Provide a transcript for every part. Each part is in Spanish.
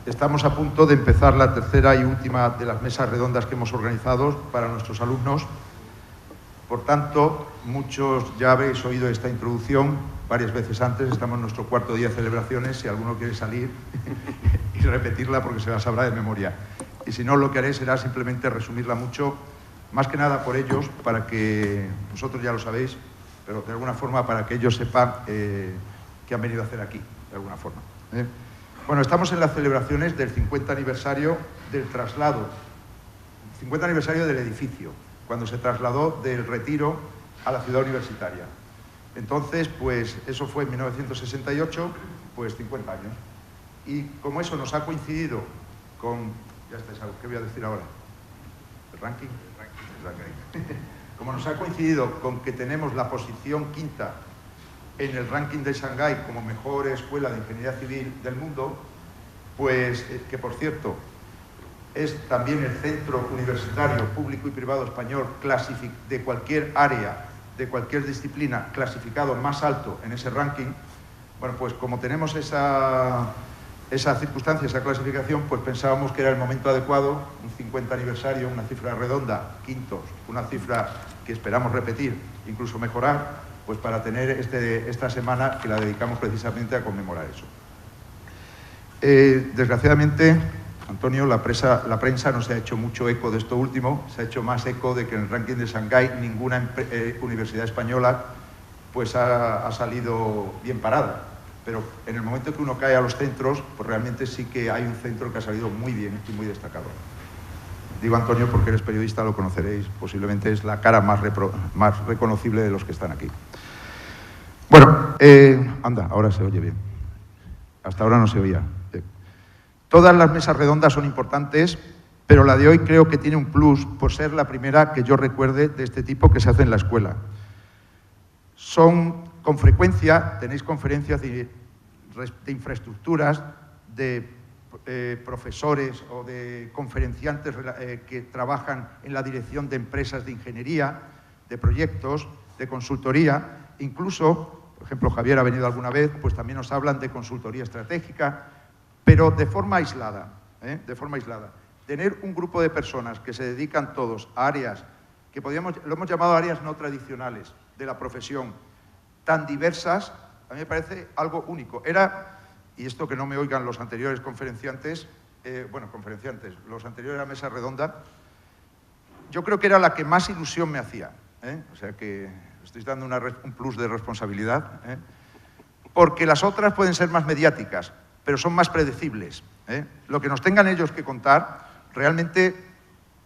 Estamos a punto de empezar la tercera y última de las mesas redondas que hemos organizado para nuestros alumnos. Por tanto, muchos ya habéis oído esta introducción varias veces antes. Estamos en nuestro cuarto día de celebraciones. Si alguno quiere salir y repetirla porque se la sabrá de memoria. Y si no, lo que haré será simplemente resumirla mucho, más que nada por ellos, para que vosotros ya lo sabéis, pero de alguna forma para que ellos sepan qué han venido a hacer aquí, de alguna forma. Bueno, estamos en las celebraciones del 50 aniversario del traslado, 50 aniversario del edificio, cuando se trasladó del Retiro a la ciudad universitaria. Entonces, pues eso fue en 1968, pues 50 años. Y como eso nos ha coincidido con... Ya estáis algo, ¿qué voy a decir ahora? ¿El ranking? El ranking. Como nos ha coincidido con que tenemos la posición quinta en el ranking de Shanghái como mejor escuela de ingeniería civil del mundo, pues que por cierto es también el centro universitario público y privado español de cualquier área, de cualquier disciplina, clasificado más alto en ese ranking. Bueno, pues como tenemos esa circunstancia, esa clasificación, pues pensábamos que era el momento adecuado, un 50 aniversario, una cifra redonda, quintos, una cifra que esperamos repetir, incluso mejorar, pues para tener esta semana que la dedicamos precisamente a conmemorar eso. Desgraciadamente, Antonio, la prensa no se ha hecho mucho eco de esto último, se ha hecho más eco de que en el ranking de Shanghái ninguna universidad española pues ha salido bien parada. Pero en el momento que uno cae a los centros, pues realmente sí que hay un centro que ha salido muy bien y muy destacado. Digo Antonio porque eres periodista, lo conoceréis, posiblemente es la cara más reconocible de los que están aquí. Bueno, anda, ahora se oye bien. Hasta ahora no se oía. Todas las mesas redondas son importantes, pero la de hoy creo que tiene un plus por ser la primera que yo recuerde de este tipo que se hace en la escuela. Con frecuencia tenéis conferencias de infraestructuras, de profesores o de conferenciantes que trabajan en la dirección de empresas de ingeniería, de proyectos, de consultoría. Incluso, por ejemplo, Javier ha venido alguna vez, pues también nos hablan de consultoría estratégica, pero de forma aislada, de forma aislada. Tener un grupo de personas que se dedican todos a áreas que lo hemos llamado áreas no tradicionales de la profesión, tan diversas, a mí me parece algo único. Y esto que no me oigan los anteriores conferenciantes, los anteriores a la mesa redonda, yo creo que era la que más ilusión me hacía. O sea que estoy dando un plus de responsabilidad, porque las otras pueden ser más mediáticas, pero son más predecibles. Lo que nos tengan ellos que contar, realmente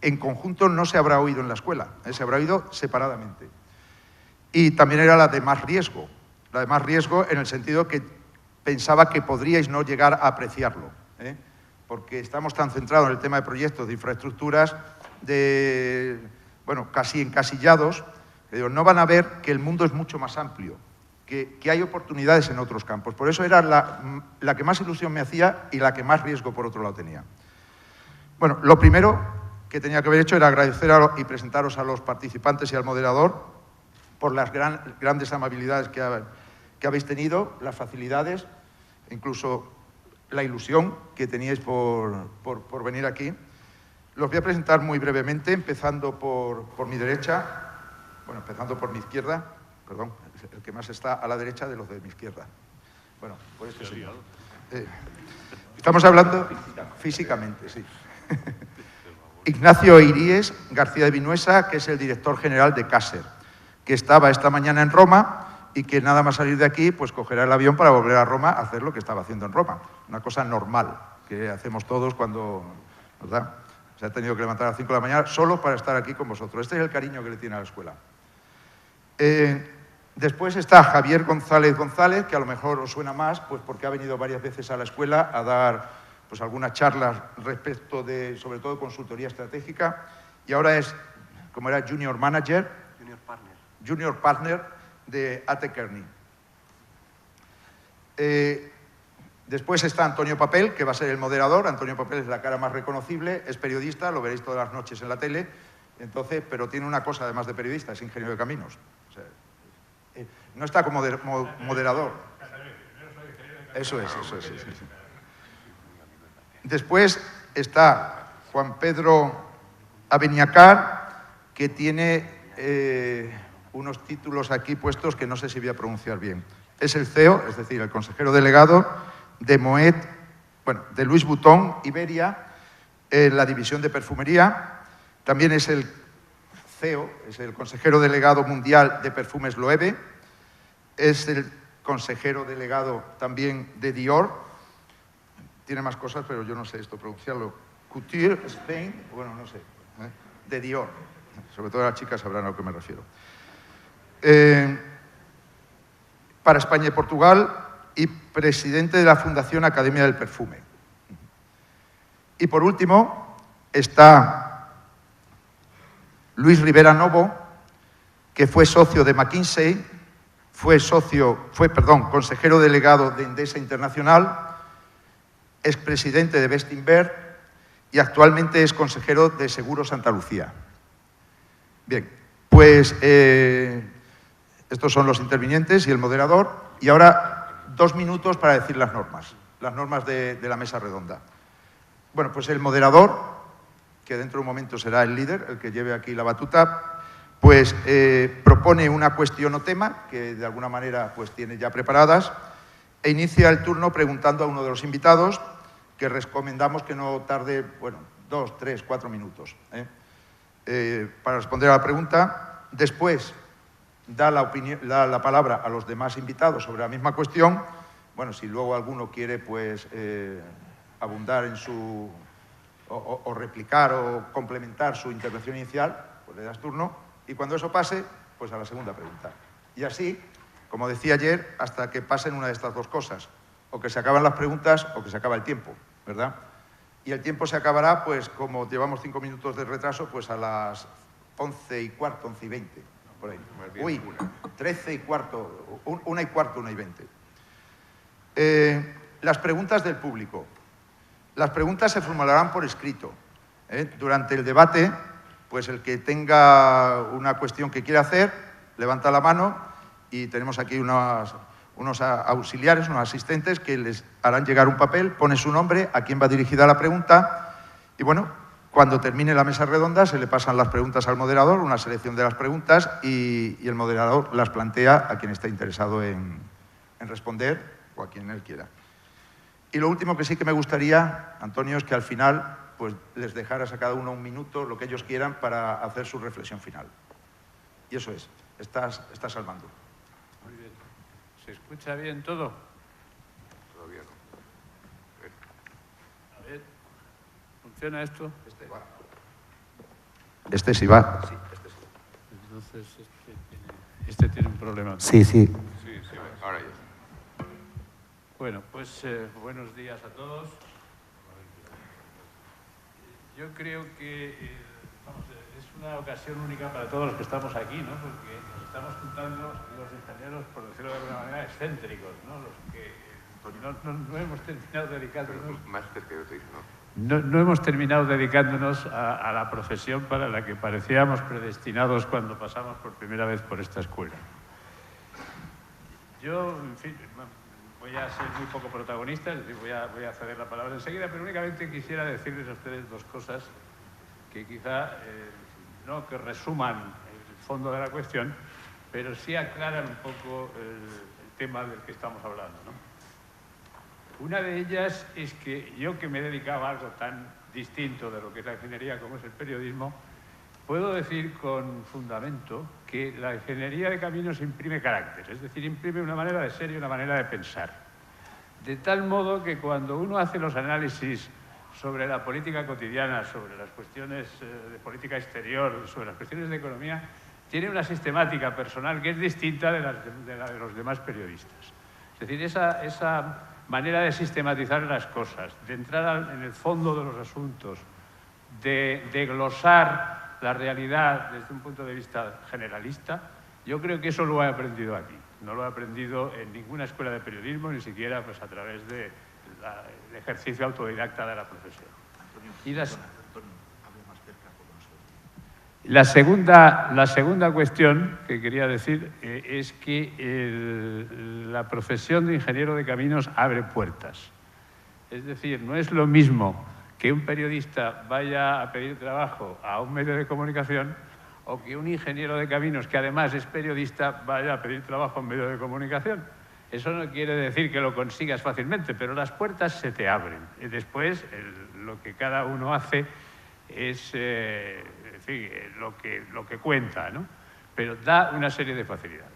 en conjunto no se habrá oído en la escuela, se habrá oído separadamente. Y también era la de más riesgo en el sentido que pensaba que podríais no llegar a apreciarlo, porque estamos tan centrados en el tema de proyectos, de infraestructuras, casi encasillados, que no van a ver que el mundo es mucho más amplio, que hay oportunidades en otros campos. Por eso era la que más ilusión me hacía y la que más riesgo por otro lado tenía. Bueno, lo primero que tenía que haber hecho era agradecer y presentaros a los participantes y al moderador por las grandes amabilidades que habéis tenido, las facilidades, incluso la ilusión que teníais por venir aquí. Los voy a presentar muy brevemente, empezando por mi derecha, empezando por mi izquierda, perdón, el que más está a la derecha de los de mi izquierda. Bueno, por este señor. Estamos hablando físicamente, sí. Ignacio Iríes García de Vinuesa, que es el director general de Caser, que estaba esta mañana en Roma y que nada más salir de aquí, pues cogerá el avión para volver a Roma a hacer lo que estaba haciendo en Roma. Una cosa normal que hacemos todos cuando, ¿verdad? Se ha tenido que levantar a las 5 de la mañana solo para estar aquí con vosotros. Este es el cariño que le tiene a la escuela. Después está Javier González, que a lo mejor os suena más, pues porque ha venido varias veces a la escuela a dar pues algunas charlas respecto de, sobre todo, consultoría estratégica, y ahora es, como era Junior Partner de A.T. Kearney. Después está Antonio Papel, que va a ser el moderador. Antonio Papel es la cara más reconocible, es periodista, lo veréis todas las noches en la tele, entonces, pero tiene una cosa además de periodista, es ingeniero de caminos. O sea, no está como moderador. Eso es, sí. Después está Juan Pedro Abeniacar, que tiene unos títulos aquí puestos que no sé si voy a pronunciar bien. Es el CEO, es decir, el consejero delegado de Moet, bueno, de Louis Vuitton Iberia, en la división de perfumería. También es el CEO, es el consejero delegado mundial de perfumes Loewe. Es el consejero delegado también de Dior. Tiene más cosas, pero yo no sé esto pronunciarlo. Couture Spain, bueno, no sé, de Dior. Sobre todo las chicas sabrán a lo que me refiero. Para España y Portugal, y presidente de la Fundación Academia del Perfume. Y por último está Luis Rivera Novo, que fue socio de McKinsey, fue consejero delegado de Endesa Internacional, expresidente de Bestinver y actualmente es consejero de Seguro Santa Lucía. Bien, pues estos son los intervinientes y el moderador. Y ahora 2 minutos para decir las normas de la mesa redonda. Bueno, pues el moderador, que dentro de un momento será el líder, el que lleve aquí la batuta, pues propone una cuestión o tema que de alguna manera pues tiene ya preparadas e inicia el turno preguntando a uno de los invitados, que recomendamos que no tarde, bueno, 2, 3, 4 minutos para responder a la pregunta. Después da la palabra a los demás invitados sobre la misma cuestión. Bueno, si luego alguno quiere pues abundar en su o replicar o complementar su intervención inicial, pues le das turno, y cuando eso pase, pues a la segunda pregunta. Y así, como decía ayer, hasta que pasen una de estas dos cosas, o que se acaban las preguntas o que se acaba el tiempo, ¿verdad? Y el tiempo se acabará, pues como llevamos 5 minutos de retraso, pues a las 11:15, 11:20, por ahí. Uy, 13:15, 1:15, 1:20. Las preguntas del público. Las preguntas se formularán por escrito. Durante el debate, pues el que tenga una cuestión que quiera hacer, levanta la mano y tenemos aquí unos auxiliares, unos asistentes que les harán llegar un papel, pone su nombre, a quién va dirigida la pregunta y bueno, cuando termine la mesa redonda se le pasan las preguntas al moderador, una selección de las preguntas y el moderador las plantea a quien está interesado en responder o a quien él quiera. Y lo último que sí que me gustaría, Antonio, es que al final pues les dejaras a cada uno 1 minuto, lo que ellos quieran, para hacer su reflexión final. Y eso es, estás al mando. Muy bien. ¿Se escucha bien todo? Todavía no. A ver, ¿funciona esto? Este sí va. Sí, este sí. Entonces, este tiene un problema. Sí. Sí, ahora ya. Bueno, pues buenos días a todos. Yo creo que es una ocasión única para todos los que estamos aquí, ¿no? Porque nos estamos juntando los ingenieros, por decirlo de alguna manera, excéntricos, ¿no? Los que no hemos terminado dedicándonos... Máster que yo te dije, ¿no? No hemos terminado dedicándonos a la profesión para la que parecíamos predestinados cuando pasamos por primera vez por esta escuela. Yo, en fin, voy a ser muy poco protagonista, es decir, voy a ceder la palabra enseguida, pero únicamente quisiera decirles a ustedes 2 cosas que quizá no que resuman el fondo de la cuestión, pero sí aclaran un poco el tema del que estamos hablando, ¿no? Una de ellas es que yo, que me he dedicado a algo tan distinto de lo que es la ingeniería como es el periodismo, puedo decir con fundamento que la ingeniería de caminos imprime carácter, es decir, imprime una manera de ser y una manera de pensar. De tal modo que cuando uno hace los análisis sobre la política cotidiana, sobre las cuestiones de política exterior, sobre las cuestiones de economía, tiene una sistemática personal que es distinta de la de los demás periodistas. Es decir, esa manera de sistematizar las cosas, de entrar en el fondo de los asuntos, de glosar la realidad desde un punto de vista generalista, yo creo que eso lo he aprendido aquí. No lo he aprendido en ninguna escuela de periodismo, ni siquiera pues, a través del ejercicio autodidacta de la profesión. Y la segunda cuestión que quería decir es que la profesión de ingeniero de caminos abre puertas. Es decir, no es lo mismo que un periodista vaya a pedir trabajo a un medio de comunicación o que un ingeniero de caminos, que además es periodista, vaya a pedir trabajo a un medio de comunicación. Eso no quiere decir que lo consigas fácilmente, pero las puertas se te abren. Y después, lo que cada uno hace es lo que cuenta, ¿no? Pero da una serie de facilidades.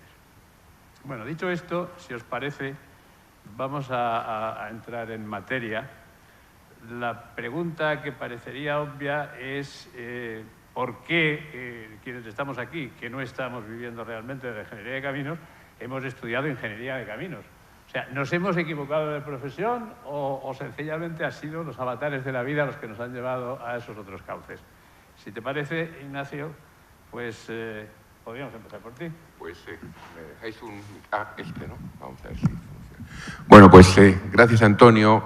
Bueno, dicho esto, si os parece, vamos a entrar en materia. La pregunta que parecería obvia es por qué quienes estamos aquí, que no estamos viviendo realmente de la ingeniería de caminos, hemos estudiado ingeniería de caminos. O sea, ¿nos hemos equivocado de profesión o sencillamente han sido los avatares de la vida los que nos han llevado a esos otros cauces? Si te parece, Ignacio, pues podríamos empezar por ti. Pues me dejáis un... ¿no? Vamos a ver si funciona. Bueno, pues gracias, Antonio,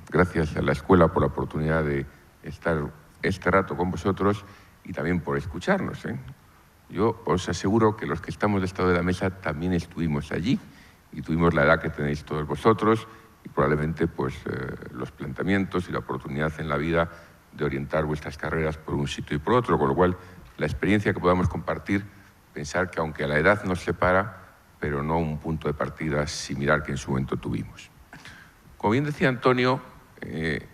gracias a la escuela por la oportunidad de estar este rato con vosotros y también por escucharnos. Yo os aseguro que los que estamos de este lado de la mesa también estuvimos allí y tuvimos la edad que tenéis todos vosotros y probablemente pues, los planteamientos y la oportunidad en la vida de orientar vuestras carreras por un sitio y por otro, con lo cual la experiencia que podamos compartir, pensar que aunque la edad nos separa, pero no un punto de partida similar que en su momento tuvimos. Como bien decía Antonio,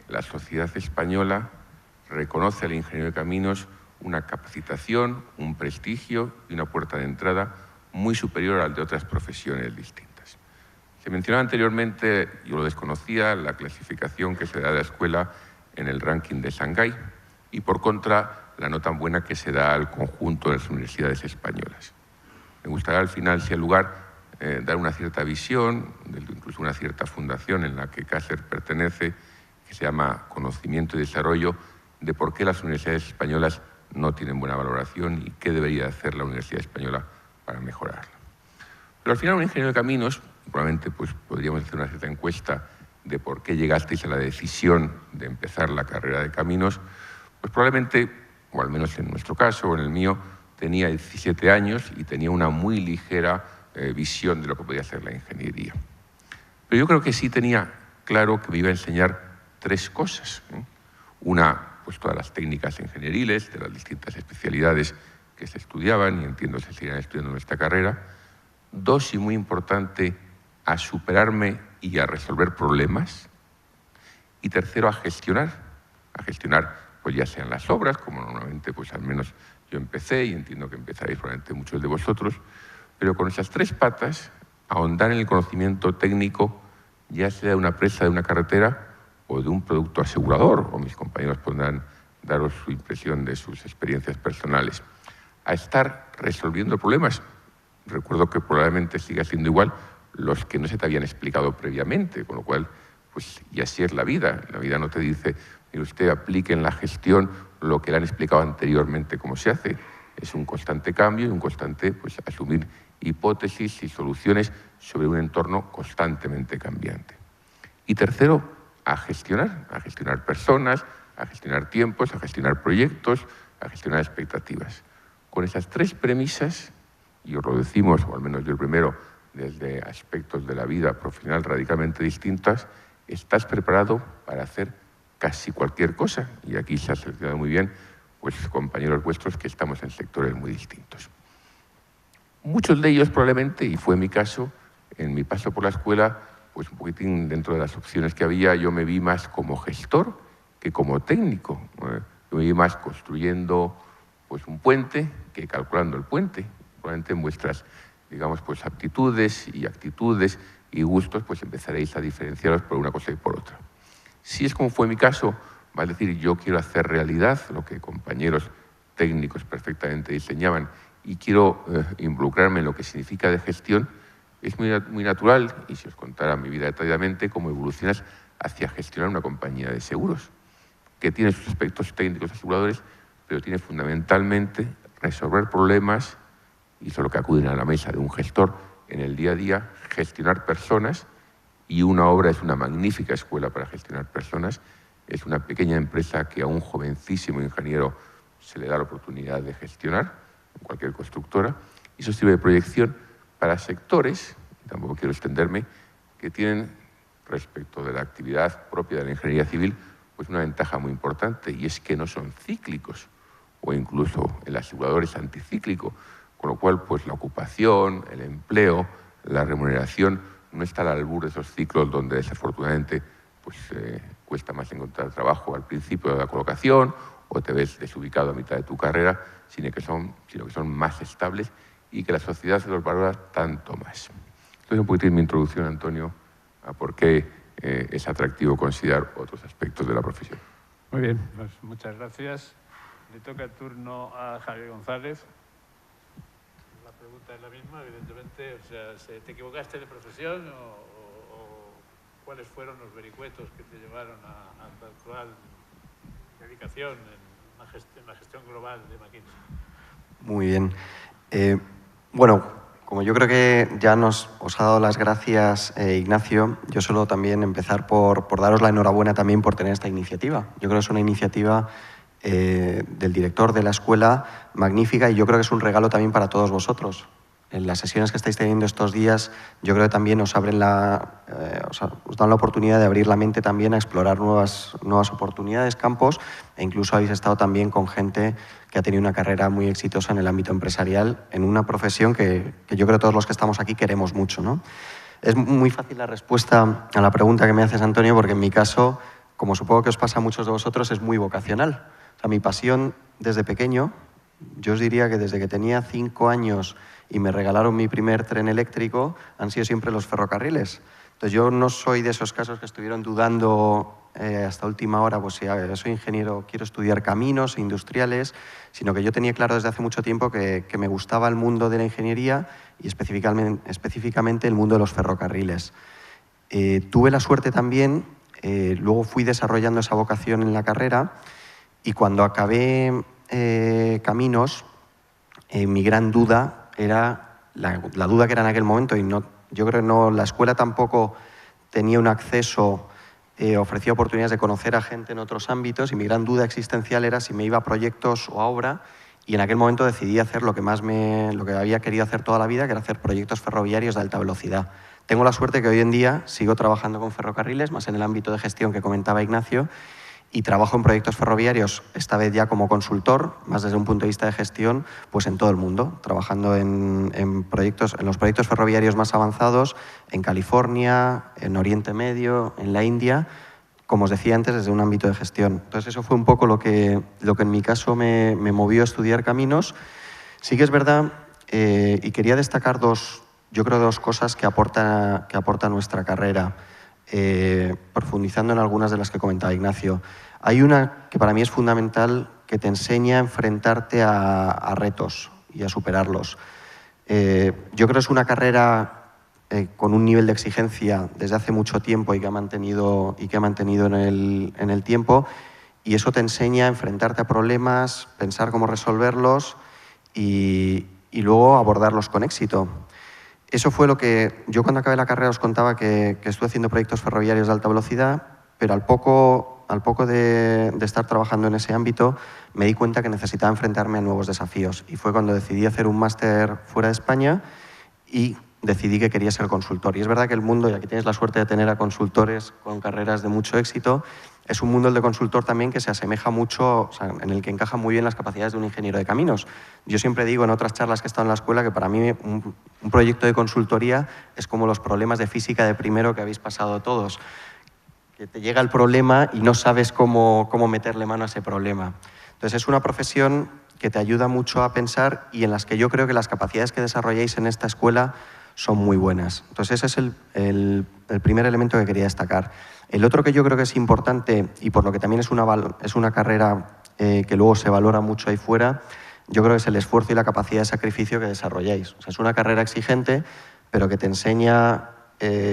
la sociedad española reconoce al ingeniero de caminos una capacitación, un prestigio y una puerta de entrada muy superior al de otras profesiones distintas. Se mencionaba anteriormente, yo lo desconocía, la clasificación que se da a la escuela en el ranking de Shanghái y, por contra, la no tan buena que se da al conjunto de las universidades españolas. Me gustaría al final, si hay lugar, dar una cierta visión, incluso una cierta fundación en la que Cáceres pertenece, que se llama Conocimiento y Desarrollo, de por qué las universidades españolas no tienen buena valoración y qué debería hacer la Universidad Española para mejorarla. Pero al final un ingeniero de caminos, probablemente pues, podríamos hacer una cierta encuesta de por qué llegasteis a la decisión de empezar la carrera de caminos, pues probablemente, o al menos en nuestro caso o en el mío, tenía 17 años y tenía una muy ligera visión de lo que podía hacer la ingeniería. Pero yo creo que sí tenía claro que me iba a enseñar tres cosas. Una, pues todas las técnicas ingenieriles de las distintas especialidades que se estudiaban y entiendo se seguirán estudiando en esta carrera. Dos, y muy importante, a superarme y a resolver problemas. Y tercero, a gestionar pues ya sean las obras, como normalmente pues al menos yo empecé y entiendo que empezaréis probablemente muchos de vosotros, pero con esas tres patas, ahondar en el conocimiento técnico, ya sea de una presa, de una carretera o de un producto asegurador, o mis compañeros podrán daros su impresión de sus experiencias personales, a estar resolviendo problemas. Recuerdo que probablemente siga siendo igual los que no se te habían explicado previamente, con lo cual, pues, y así es la vida. La vida no te dice, mire usted, aplique en la gestión lo que le han explicado anteriormente cómo se hace. Es un constante cambio y un constante, pues, asumir hipótesis y soluciones sobre un entorno constantemente cambiante. Y tercero, a gestionar personas, a gestionar tiempos, a gestionar proyectos, a gestionar expectativas. Con esas tres premisas, y os lo decimos, o al menos yo el primero, desde aspectos de la vida profesional radicalmente distintas, estás preparado para hacer casi cualquier cosa. Y aquí se ha seleccionado muy bien, pues, compañeros vuestros que estamos en sectores muy distintos. Muchos de ellos probablemente, y fue mi caso, en mi paso por la escuela, pues un poquitín dentro de las opciones que había, yo me vi más como gestor que como técnico. Yo me vi más construyendo pues, un puente que calculando el puente. Probablemente en vuestras, digamos, pues, aptitudes y actitudes y gustos, pues empezaréis a diferenciaros por una cosa y por otra. Si es como fue mi caso, va a decir, yo quiero hacer realidad lo que compañeros técnicos perfectamente diseñaban y quiero involucrarme en lo que significa de gestión, es muy natural, y si os contara mi vida detalladamente, cómo evolucionas hacia gestionar una compañía de seguros, que tiene sus aspectos técnicos aseguradores, pero tiene fundamentalmente resolver problemas, y eso es lo que acuden a la mesa de un gestor en el día a día, gestionar personas, y una obra es una magnífica escuela para gestionar personas. Es una pequeña empresa que a un jovencísimo ingeniero se le da la oportunidad de gestionar, en cualquier constructora, y eso sirve de proyección para sectores, tampoco quiero extenderme, que tienen respecto de la actividad propia de la ingeniería civil, pues una ventaja muy importante, y es que no son cíclicos, o incluso el asegurador es anticíclico, con lo cual pues la ocupación, el empleo, la remuneración no está al albur de esos ciclos donde desafortunadamente pues, cuesta más encontrar trabajo al principio de la colocación o te ves desubicado a mitad de tu carrera, sino que son más estables y que la sociedad se los valora tanto más. Entonces, un poquitín mi introducción, Antonio, a por qué es atractivo considerar otros aspectos de la profesión. Muy bien, pues muchas gracias. Le toca el turno a Javier González. La pregunta es la misma, evidentemente. O sea, ¿te equivocaste de profesión o cuáles fueron los vericuetos que te llevaron a tu actual dedicación en la gestión global de McKinsey? Muy bien. Bueno, como yo creo que ya os ha dado las gracias Ignacio, yo suelo también empezar por daros la enhorabuena también por tener esta iniciativa. Yo creo que es una iniciativa del director de la escuela magnífica y yo creo que es un regalo también para todos vosotros. En las sesiones que estáis teniendo estos días, yo creo que también os abren os dan la oportunidad de abrir la mente también a explorar nuevas oportunidades, campos, e incluso habéis estado también con gente que ha tenido una carrera muy exitosa en el ámbito empresarial, en una profesión que yo creo que todos los que estamos aquí queremos mucho, ¿no? Es muy fácil la respuesta a la pregunta que me haces, Antonio, porque en mi caso, como supongo que os pasa a muchos de vosotros, es muy vocacional. O sea, mi pasión desde pequeño, yo os diría que desde que tenía 5 años y me regalaron mi primer tren eléctrico, han sido siempre los ferrocarriles. Entonces yo no soy de esos casos que estuvieron dudando hasta última hora, pues si soy ingeniero, quiero estudiar caminos industriales, sino que yo tenía claro desde hace mucho tiempo que me gustaba el mundo de la ingeniería y específicamente el mundo de los ferrocarriles. Tuve la suerte también, luego fui desarrollando esa vocación en la carrera y cuando acabé caminos, mi gran duda era la duda que era en aquel momento, y yo creo que la escuela tampoco tenía un acceso, ofrecía oportunidades de conocer a gente en otros ámbitos, y mi gran duda existencial era si me iba a proyectos o a obra, y en aquel momento decidí hacer lo que había querido hacer toda la vida, que era hacer proyectos ferroviarios de alta velocidad. Tengo la suerte que hoy en día sigo trabajando con ferrocarriles, más en el ámbito de gestión que comentaba Ignacio, y trabajo en proyectos ferroviarios, esta vez ya como consultor, más desde un punto de vista de gestión, pues en todo el mundo, trabajando en los proyectos ferroviarios más avanzados, en California, en Oriente Medio, en la India, como os decía antes, desde un ámbito de gestión. Entonces eso fue un poco lo que en mi caso me movió a estudiar caminos. Sí que es verdad, y quería destacar dos cosas que aporta nuestra carrera. Profundizando en algunas de las que comentaba Ignacio. Hay una que para mí es fundamental, que te enseña a enfrentarte a retos y a superarlos. Yo creo que es una carrera con un nivel de exigencia desde hace mucho tiempo y que ha mantenido en el tiempo, y eso te enseña a enfrentarte a problemas, pensar cómo resolverlos y luego abordarlos con éxito. Eso fue lo que yo cuando acabé la carrera os contaba, que estuve haciendo proyectos ferroviarios de alta velocidad, pero al poco de estar trabajando en ese ámbito me di cuenta que necesitaba enfrentarme a nuevos desafíos, y fue cuando decidí hacer un máster fuera de España y decidí que quería ser consultor. Y es verdad que el mundo, y aquí tienes la suerte de tener a consultores con carreras de mucho éxito, es un mundo el de consultor también que se asemeja mucho, o sea, en el que encaja muy bien las capacidades de un ingeniero de caminos. Yo siempre digo en otras charlas que he estado en la escuela que para mí un proyecto de consultoría es como los problemas de física de primero que habéis pasado todos, que te llega el problema y no sabes cómo meterle mano a ese problema. Entonces es una profesión que te ayuda mucho a pensar y en las que yo creo que las capacidades que desarrolláis en esta escuela son muy buenas. Entonces ese es el primer elemento que quería destacar. El otro que yo creo que es importante y por lo que también es una carrera que luego se valora mucho ahí fuera, yo creo que es el esfuerzo y la capacidad de sacrificio que desarrolláis. O sea, es una carrera exigente, pero que te enseña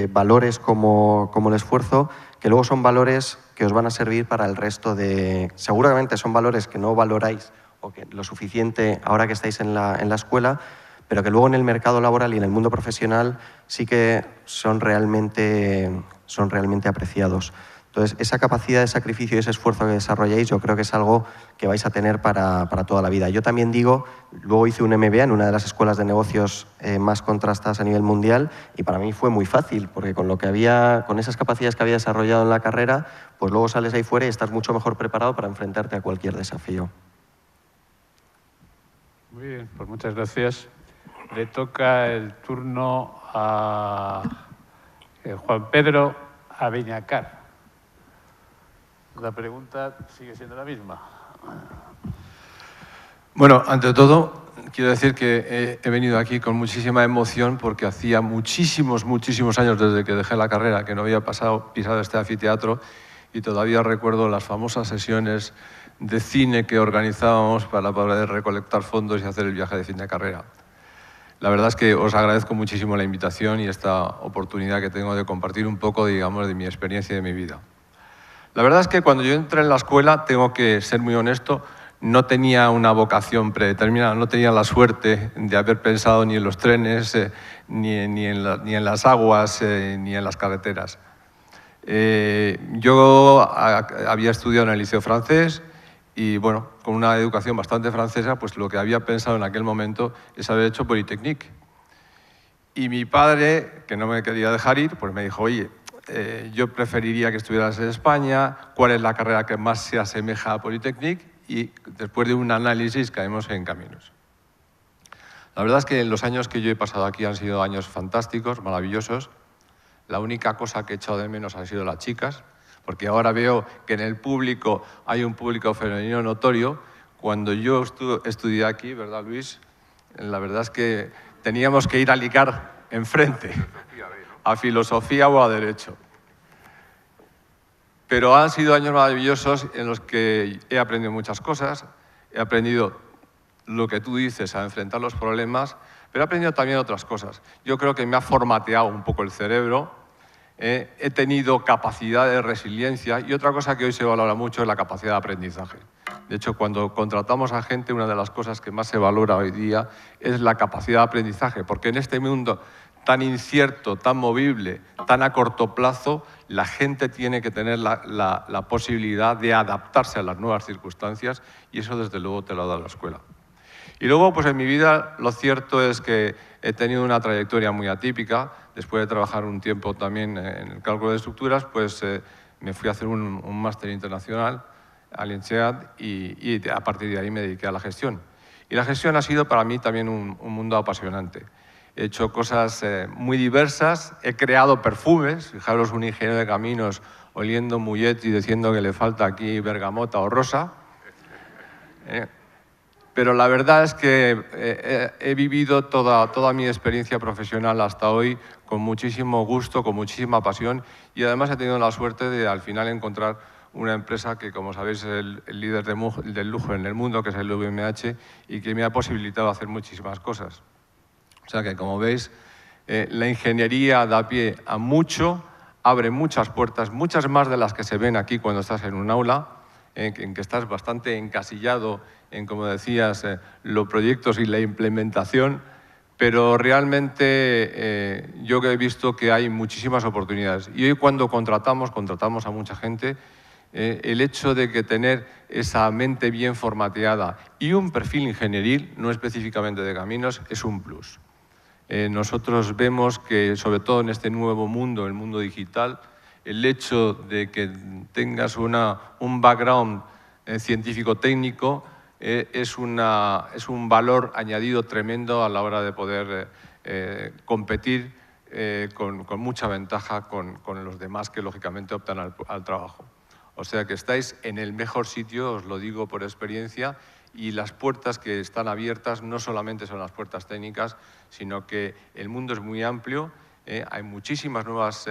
valores como el esfuerzo, que luego son valores que os van a servir para el resto de... Seguramente son valores que no valoráis o que lo suficiente ahora que estáis en la escuela, pero que luego en el mercado laboral y en el mundo profesional sí que son realmente apreciados. Entonces, esa capacidad de sacrificio y ese esfuerzo que desarrolláis, yo creo que es algo que vais a tener para toda la vida. Yo también digo, luego hice un MBA en una de las escuelas de negocios más contrastadas a nivel mundial y para mí fue muy fácil, porque con esas capacidades que había desarrollado en la carrera, pues luego sales ahí fuera y estás mucho mejor preparado para enfrentarte a cualquier desafío. Muy bien, pues muchas gracias. Le toca el turno a Juan Pedro Abeñacar. La pregunta sigue siendo la misma. Bueno, ante todo, quiero decir que he venido aquí con muchísima emoción porque hacía muchísimos años desde que dejé la carrera que no había pisado este anfiteatro y todavía recuerdo las famosas sesiones de cine que organizábamos para poder recolectar fondos y hacer el viaje de fin de carrera. La verdad es que os agradezco muchísimo la invitación y esta oportunidad que tengo de compartir un poco, digamos, de mi experiencia y de mi vida. La verdad es que cuando yo entré en la escuela, tengo que ser muy honesto, no tenía una vocación predeterminada, no tenía la suerte de haber pensado ni en los trenes, ni en las aguas, ni en las carreteras. Yo había estudiado en el liceo francés y, bueno, con una educación bastante francesa, pues lo que había pensado en aquel momento es haber hecho Polytechnique. Y mi padre, que no me quería dejar ir, pues me dijo, oye, yo preferiría que estuvieras en España, cuál es la carrera que más se asemeja a Polytechnique, y después de un análisis caemos en Caminos. La verdad es que los años que yo he pasado aquí han sido años fantásticos, maravillosos. La única cosa que he echado de menos han sido las chicas, porque ahora veo que en el público hay un público femenino notorio. Cuando yo estudié aquí, ¿verdad, Luis? La verdad es que teníamos que ir a ligar enfrente, a filosofía o a derecho. Pero han sido años maravillosos en los que he aprendido muchas cosas, he aprendido lo que tú dices, a enfrentar los problemas, pero he aprendido también otras cosas. Yo creo que me ha formateado un poco el cerebro, he tenido capacidad de resiliencia y otra cosa que hoy se valora mucho es la capacidad de aprendizaje. De hecho, cuando contratamos a gente, una de las cosas que más se valora hoy día es la capacidad de aprendizaje, porque en este mundo tan incierto, tan movible, tan a corto plazo, la gente tiene que tener la posibilidad de adaptarse a las nuevas circunstancias y eso desde luego te lo da la escuela. Y luego, pues en mi vida lo cierto es que he tenido una trayectoria muy atípica. Después de trabajar un tiempo también en el cálculo de estructuras, pues me fui a hacer un máster internacional al INSEAD y a partir de ahí me dediqué a la gestión. Y la gestión ha sido para mí también un mundo apasionante. He hecho cosas muy diversas, he creado perfumes, fijaros un ingeniero de caminos oliendo Mullet y diciendo que le falta aquí bergamota o rosa. Pero la verdad es que he vivido toda mi experiencia profesional hasta hoy con muchísimo gusto, con muchísima pasión y además he tenido la suerte de al final encontrar una empresa que, como sabéis, es el líder del lujo en el mundo, que es el LVMH, y que me ha posibilitado hacer muchísimas cosas. O sea que, como veis, la ingeniería da pie a mucho, abre muchas puertas, muchas más de las que se ven aquí cuando estás en un aula, en que estás bastante encasillado en, como decías, los proyectos y la implementación, pero realmente yo he visto que hay muchísimas oportunidades. Y hoy cuando contratamos a mucha gente, el hecho de que tener esa mente bien formateada y un perfil ingenieril, no específicamente de caminos, es un plus. Nosotros vemos que, sobre todo en este nuevo mundo, el mundo digital, el hecho de que tengas un background científico-técnico es un valor añadido tremendo a la hora de poder competir con mucha ventaja con los demás que, lógicamente, optan al trabajo. O sea que estáis en el mejor sitio, os lo digo por experiencia, y las puertas que están abiertas no solamente son las puertas técnicas, sino que el mundo es muy amplio, hay muchísimas nuevas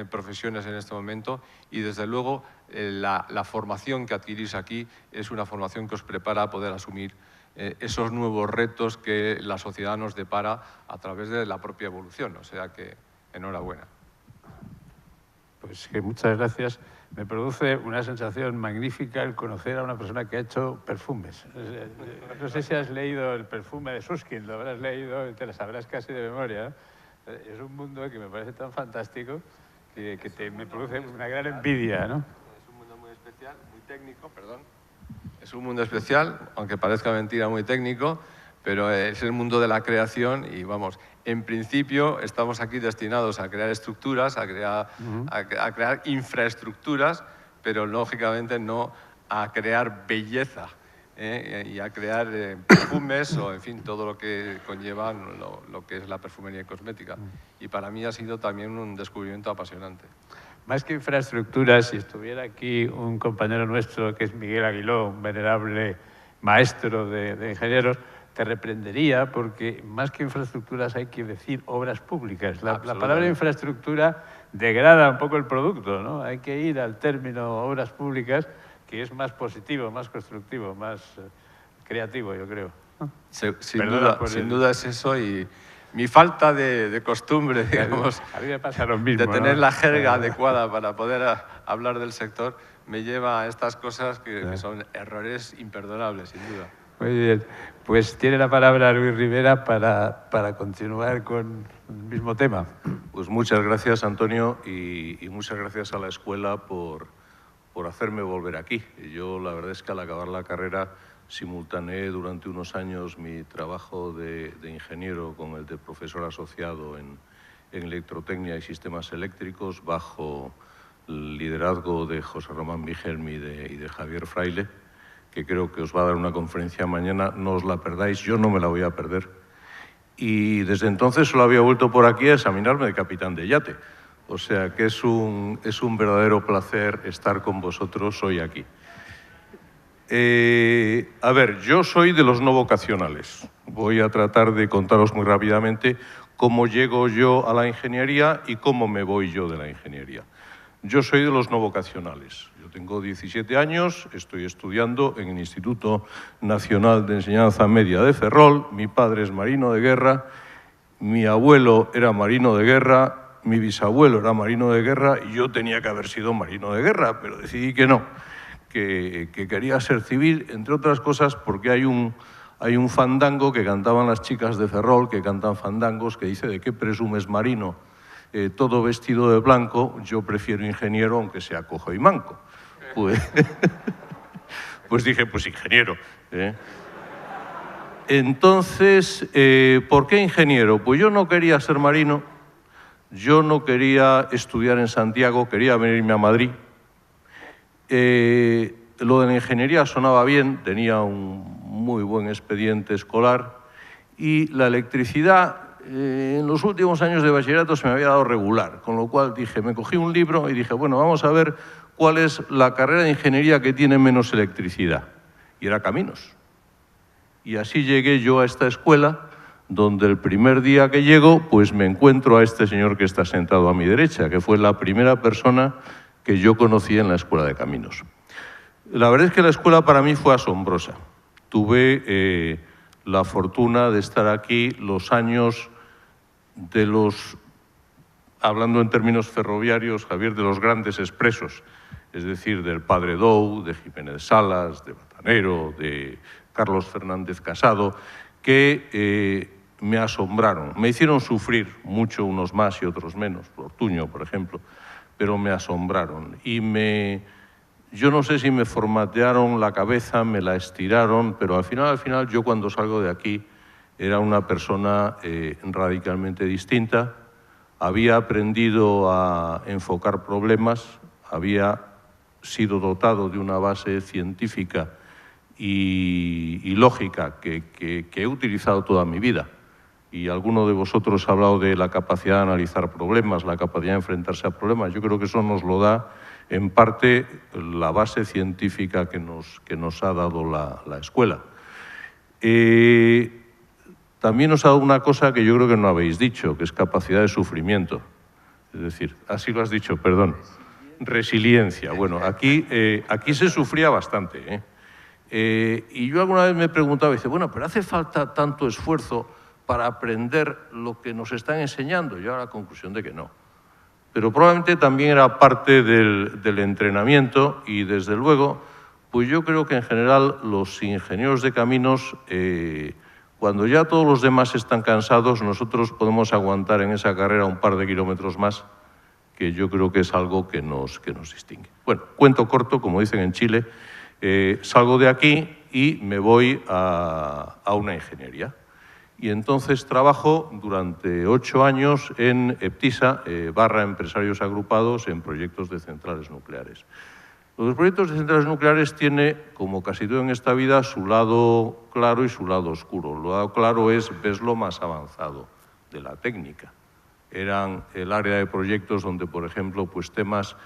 profesiones en este momento y, desde luego, la formación que adquirís aquí es una formación que os prepara a poder asumir esos nuevos retos que la sociedad nos depara a través de la propia evolución. O sea que, enhorabuena. Pues que muchas gracias. Me produce una sensación magnífica el conocer a una persona que ha hecho perfumes. No sé si has leído el perfume de Susskind, lo habrás leído, te lo sabrás casi de memoria. Es un mundo que me parece tan fantástico me produce una gran envidia, ¿no? Es un mundo muy especial, muy técnico, perdón. Es un mundo especial, aunque parezca mentira, muy técnico, pero es el mundo de la creación y, vamos, en principio estamos aquí destinados a crear estructuras, a crear infraestructuras, pero lógicamente no a crear belleza y a crear perfumes o, en fin, todo lo que conlleva lo que es la perfumería y cosmética. Y para mí ha sido también un descubrimiento apasionante. Más que infraestructuras, si estuviera aquí un compañero nuestro que es Miguel Aguiló, un venerable maestro de ingenieros, te reprendería porque más que infraestructuras hay que decir obras públicas. La palabra infraestructura degrada un poco el producto, ¿no? Hay que ir al término obras públicas, que es más positivo, más constructivo, más creativo, yo creo. Sin duda es eso, y mi falta de costumbre, digamos, a mí me pasa lo mismo, de tener ¿no? la jerga adecuada para poder hablar del sector, me lleva a estas cosas que son errores imperdonables, sin duda. Muy bien. Pues tiene la palabra Luis Rivera para continuar con el mismo tema. Pues muchas gracias, Antonio, y muchas gracias a la escuela por hacerme volver aquí. Yo, la verdad es que al acabar la carrera simultaneé durante unos años mi trabajo de ingeniero con el de profesor asociado en electrotecnia y sistemas eléctricos bajo el liderazgo de José Román Vigel y de Javier Fraile, que creo que os va a dar una conferencia mañana, no os la perdáis, yo no me la voy a perder. Y desde entonces solo había vuelto por aquí a examinarme de capitán de yate. O sea que es un verdadero placer estar con vosotros hoy aquí. A ver, yo soy de los no vocacionales. Voy a tratar de contaros muy rápidamente cómo llego yo a la ingeniería y cómo me voy yo de la ingeniería. Yo soy de los no vocacionales. Yo tengo 17 años, estoy estudiando en el Instituto Nacional de Enseñanza Media de Ferrol. Mi padre es marino de guerra, mi abuelo era marino de guerra, mi bisabuelo era marino de guerra y yo tenía que haber sido marino de guerra, pero decidí que no, que quería ser civil, entre otras cosas porque hay un fandango que cantaban las chicas de Ferrol, que cantan fandangos, que dice: ¿de qué presumes, marino? Todo vestido de blanco, yo prefiero ingeniero aunque sea cojo y manco. Pues dije, pues ingeniero. Entonces, ¿por qué ingeniero? Pues yo no quería ser marino, yo no quería estudiar en Santiago, quería venirme a Madrid. Lo de la ingeniería sonaba bien, tenía un muy buen expediente escolar y la electricidad en los últimos años de bachillerato se me había dado regular, con lo cual dije, me cogí un libro y dije, bueno, vamos a ver cuál es la carrera de ingeniería que tiene menos electricidad. Y era caminos. Y así llegué yo a esta escuela, donde el primer día que llego, pues me encuentro a este señor que está sentado a mi derecha, que fue la primera persona que yo conocí en la escuela de caminos. La verdad es que la escuela para mí fue asombrosa. Tuve la fortuna de estar aquí los años de los, hablando en términos ferroviarios, Javier, de los grandes expresos, es decir, del Padre Dou, de Jiménez Salas, de Batanero, de Carlos Fernández Casado, que me asombraron. Me hicieron sufrir mucho, unos más y otros menos, Ortuño, por ejemplo, pero me asombraron. Y yo no sé si me formatearon la cabeza, me la estiraron, pero al final yo cuando salgo de aquí era una persona radicalmente distinta, había aprendido a enfocar problemas, había sido dotado de una base científica y lógica que he utilizado toda mi vida. Y alguno de vosotros ha hablado de la capacidad de analizar problemas, la capacidad de enfrentarse a problemas. Yo creo que eso nos lo da en parte la base científica que nos ha dado la escuela. También os ha dado una cosa que yo creo que no habéis dicho, que es capacidad de sufrimiento. Es decir, así lo has dicho, perdón. Resiliencia. Bueno, aquí se sufría bastante. Y yo alguna vez me preguntaba, dice, bueno, pero ¿hace falta tanto esfuerzo para aprender lo que nos están enseñando? Yo a la conclusión de que no. Pero probablemente también era parte del entrenamiento y, desde luego, pues yo creo que en general los ingenieros de caminos, cuando ya todos los demás están cansados, nosotros podemos aguantar en esa carrera un par de kilómetros más que yo creo que es algo que nos distingue. Bueno, cuento corto, como dicen en Chile, salgo de aquí y me voy a una ingeniería. Y entonces trabajo durante 8 años en EPTISA, barra Empresarios Agrupados, en proyectos de centrales nucleares. Los proyectos de centrales nucleares tiene, como casi todo en esta vida, su lado claro y su lado oscuro. Lo lado claro es, ves lo más avanzado de la técnica. Eran el área de proyectos donde, por ejemplo, pues temas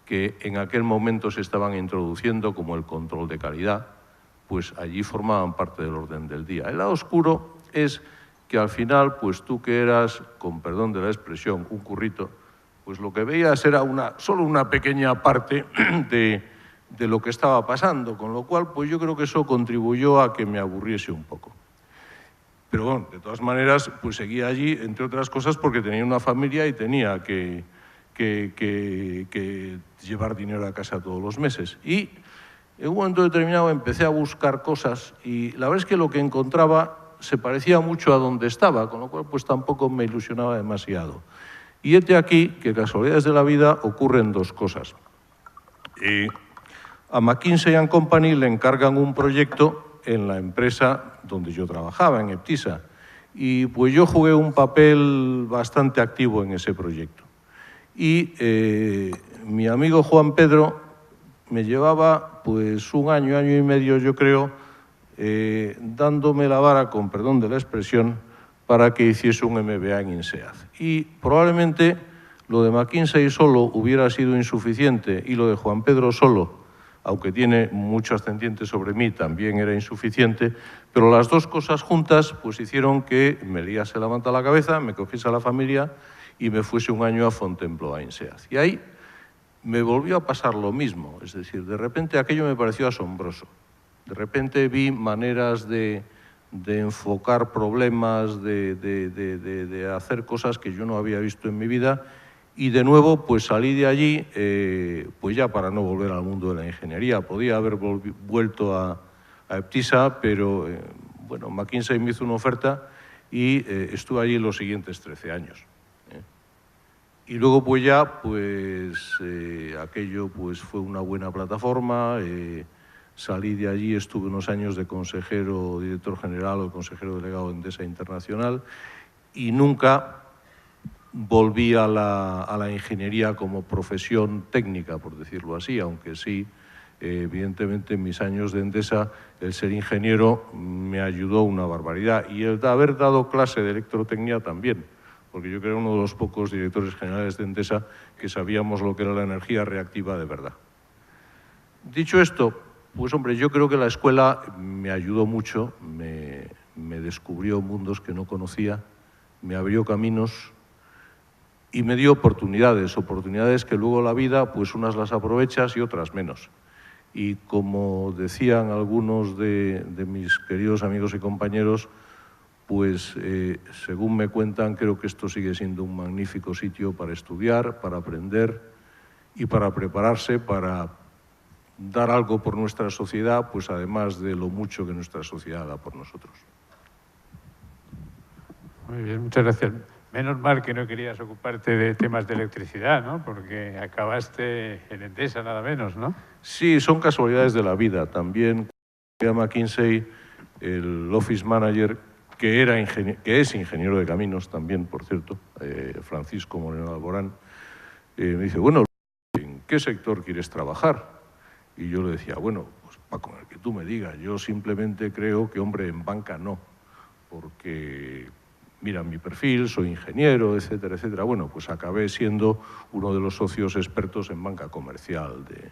que en aquel momento se estaban introduciendo, como el control de calidad, pues allí formaban parte del orden del día. El lado oscuro es que al final, pues tú que eras, con perdón de la expresión, un currito, pues lo que veías era solo una pequeña parte de lo que estaba pasando, con lo cual pues yo creo que eso contribuyó a que me aburriese un poco. Pero bueno, de todas maneras, pues seguía allí, entre otras cosas, porque tenía una familia y tenía que llevar dinero a casa todos los meses. Y en un momento determinado empecé a buscar cosas y la verdad es que lo que encontraba se parecía mucho a donde estaba, con lo cual pues tampoco me ilusionaba demasiado. Y hete aquí que, casualidades de la vida, ocurren 2 cosas. A McKinsey & Company le encargan un proyecto en la empresa donde yo trabajaba, en EPTISA, y pues yo jugué un papel bastante activo en ese proyecto. Y mi amigo Juan Pedro me llevaba pues 1 año, año y medio, yo creo, dándome la vara, con perdón de la expresión, para que hiciese un MBA en INSEAD. Y probablemente lo de McKinsey solo hubiera sido insuficiente y lo de Juan Pedro solo, aunque tiene mucho ascendiente sobre mí, también era insuficiente, pero las 2 cosas juntas pues hicieron que me liase la manta a la cabeza, me cogiese a la familia y me fuese 1 año a Fontainebleau, a INSEAD. Y ahí me volvió a pasar lo mismo, es decir, de repente aquello me pareció asombroso. De repente vi maneras de enfocar problemas, de hacer cosas que yo no había visto en mi vida y de nuevo pues salí de allí pues ya para no volver al mundo de la ingeniería. Podía haber vuelto a EPTISA, pero bueno, McKinsey me hizo una oferta y estuve allí los siguientes 13 años. Y luego pues ya pues aquello pues fue una buena plataforma. Salí de allí, estuve unos años de consejero, director general o consejero delegado de Endesa Internacional y nunca volví a la ingeniería como profesión técnica, por decirlo así, aunque sí, evidentemente en mis años de Endesa el ser ingeniero me ayudó una barbaridad y el de haber dado clase de electrotecnia también, porque yo creo que era uno de los pocos directores generales de Endesa que sabíamos lo que era la energía reactiva de verdad. Dicho esto, pues hombre, yo creo que la escuela me ayudó mucho, me descubrió mundos que no conocía, me abrió caminos y me dio oportunidades que luego la vida, pues unas las aprovechas y otras menos. Y como decían algunos de mis queridos amigos y compañeros, pues según me cuentan, creo que esto sigue siendo un magnífico sitio para estudiar, para aprender y para prepararse para dar algo por nuestra sociedad, pues además de lo mucho que nuestra sociedad da por nosotros. Muy bien, muchas gracias. Menos mal que no querías ocuparte de temas de electricidad, ¿no? Porque acabaste en Endesa nada menos, ¿no? Sí, son casualidades de la vida. También a McKinsey, el office manager, que es ingeniero de caminos también, por cierto, Francisco Moreno Alborán, me dice, bueno, ¿en qué sector quieres trabajar? Y yo le decía, bueno, pues Paco, en el que tú me digas, yo simplemente creo que, hombre, en banca no, porque mira mi perfil, soy ingeniero, etcétera, etcétera. Bueno, pues acabé siendo uno de los socios expertos en banca comercial de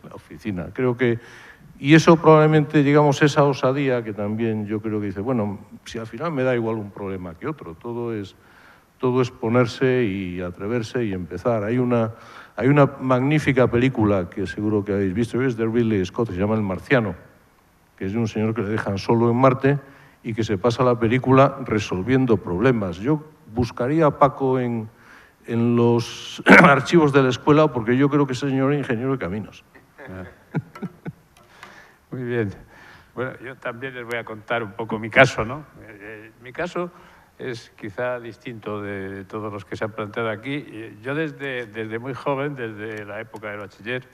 la oficina. Creo que, y eso probablemente, digamos, esa osadía que también yo creo que dice, bueno, si al final me da igual un problema que otro, todo es ponerse y atreverse y empezar. Hay una magnífica película que seguro que habéis visto, es de Ridley Scott, se llama El Marciano, que es de un señor que le dejan solo en Marte y que se pasa la película resolviendo problemas. Yo buscaría a Paco en los archivos de la escuela porque yo creo que ese señor es ingeniero de caminos. Muy bien. Bueno, yo también les voy a contar un poco mi caso, ¿no? Mi caso es quizá distinto de todos los que se han planteado aquí. Yo desde muy joven, desde la época del bachiller,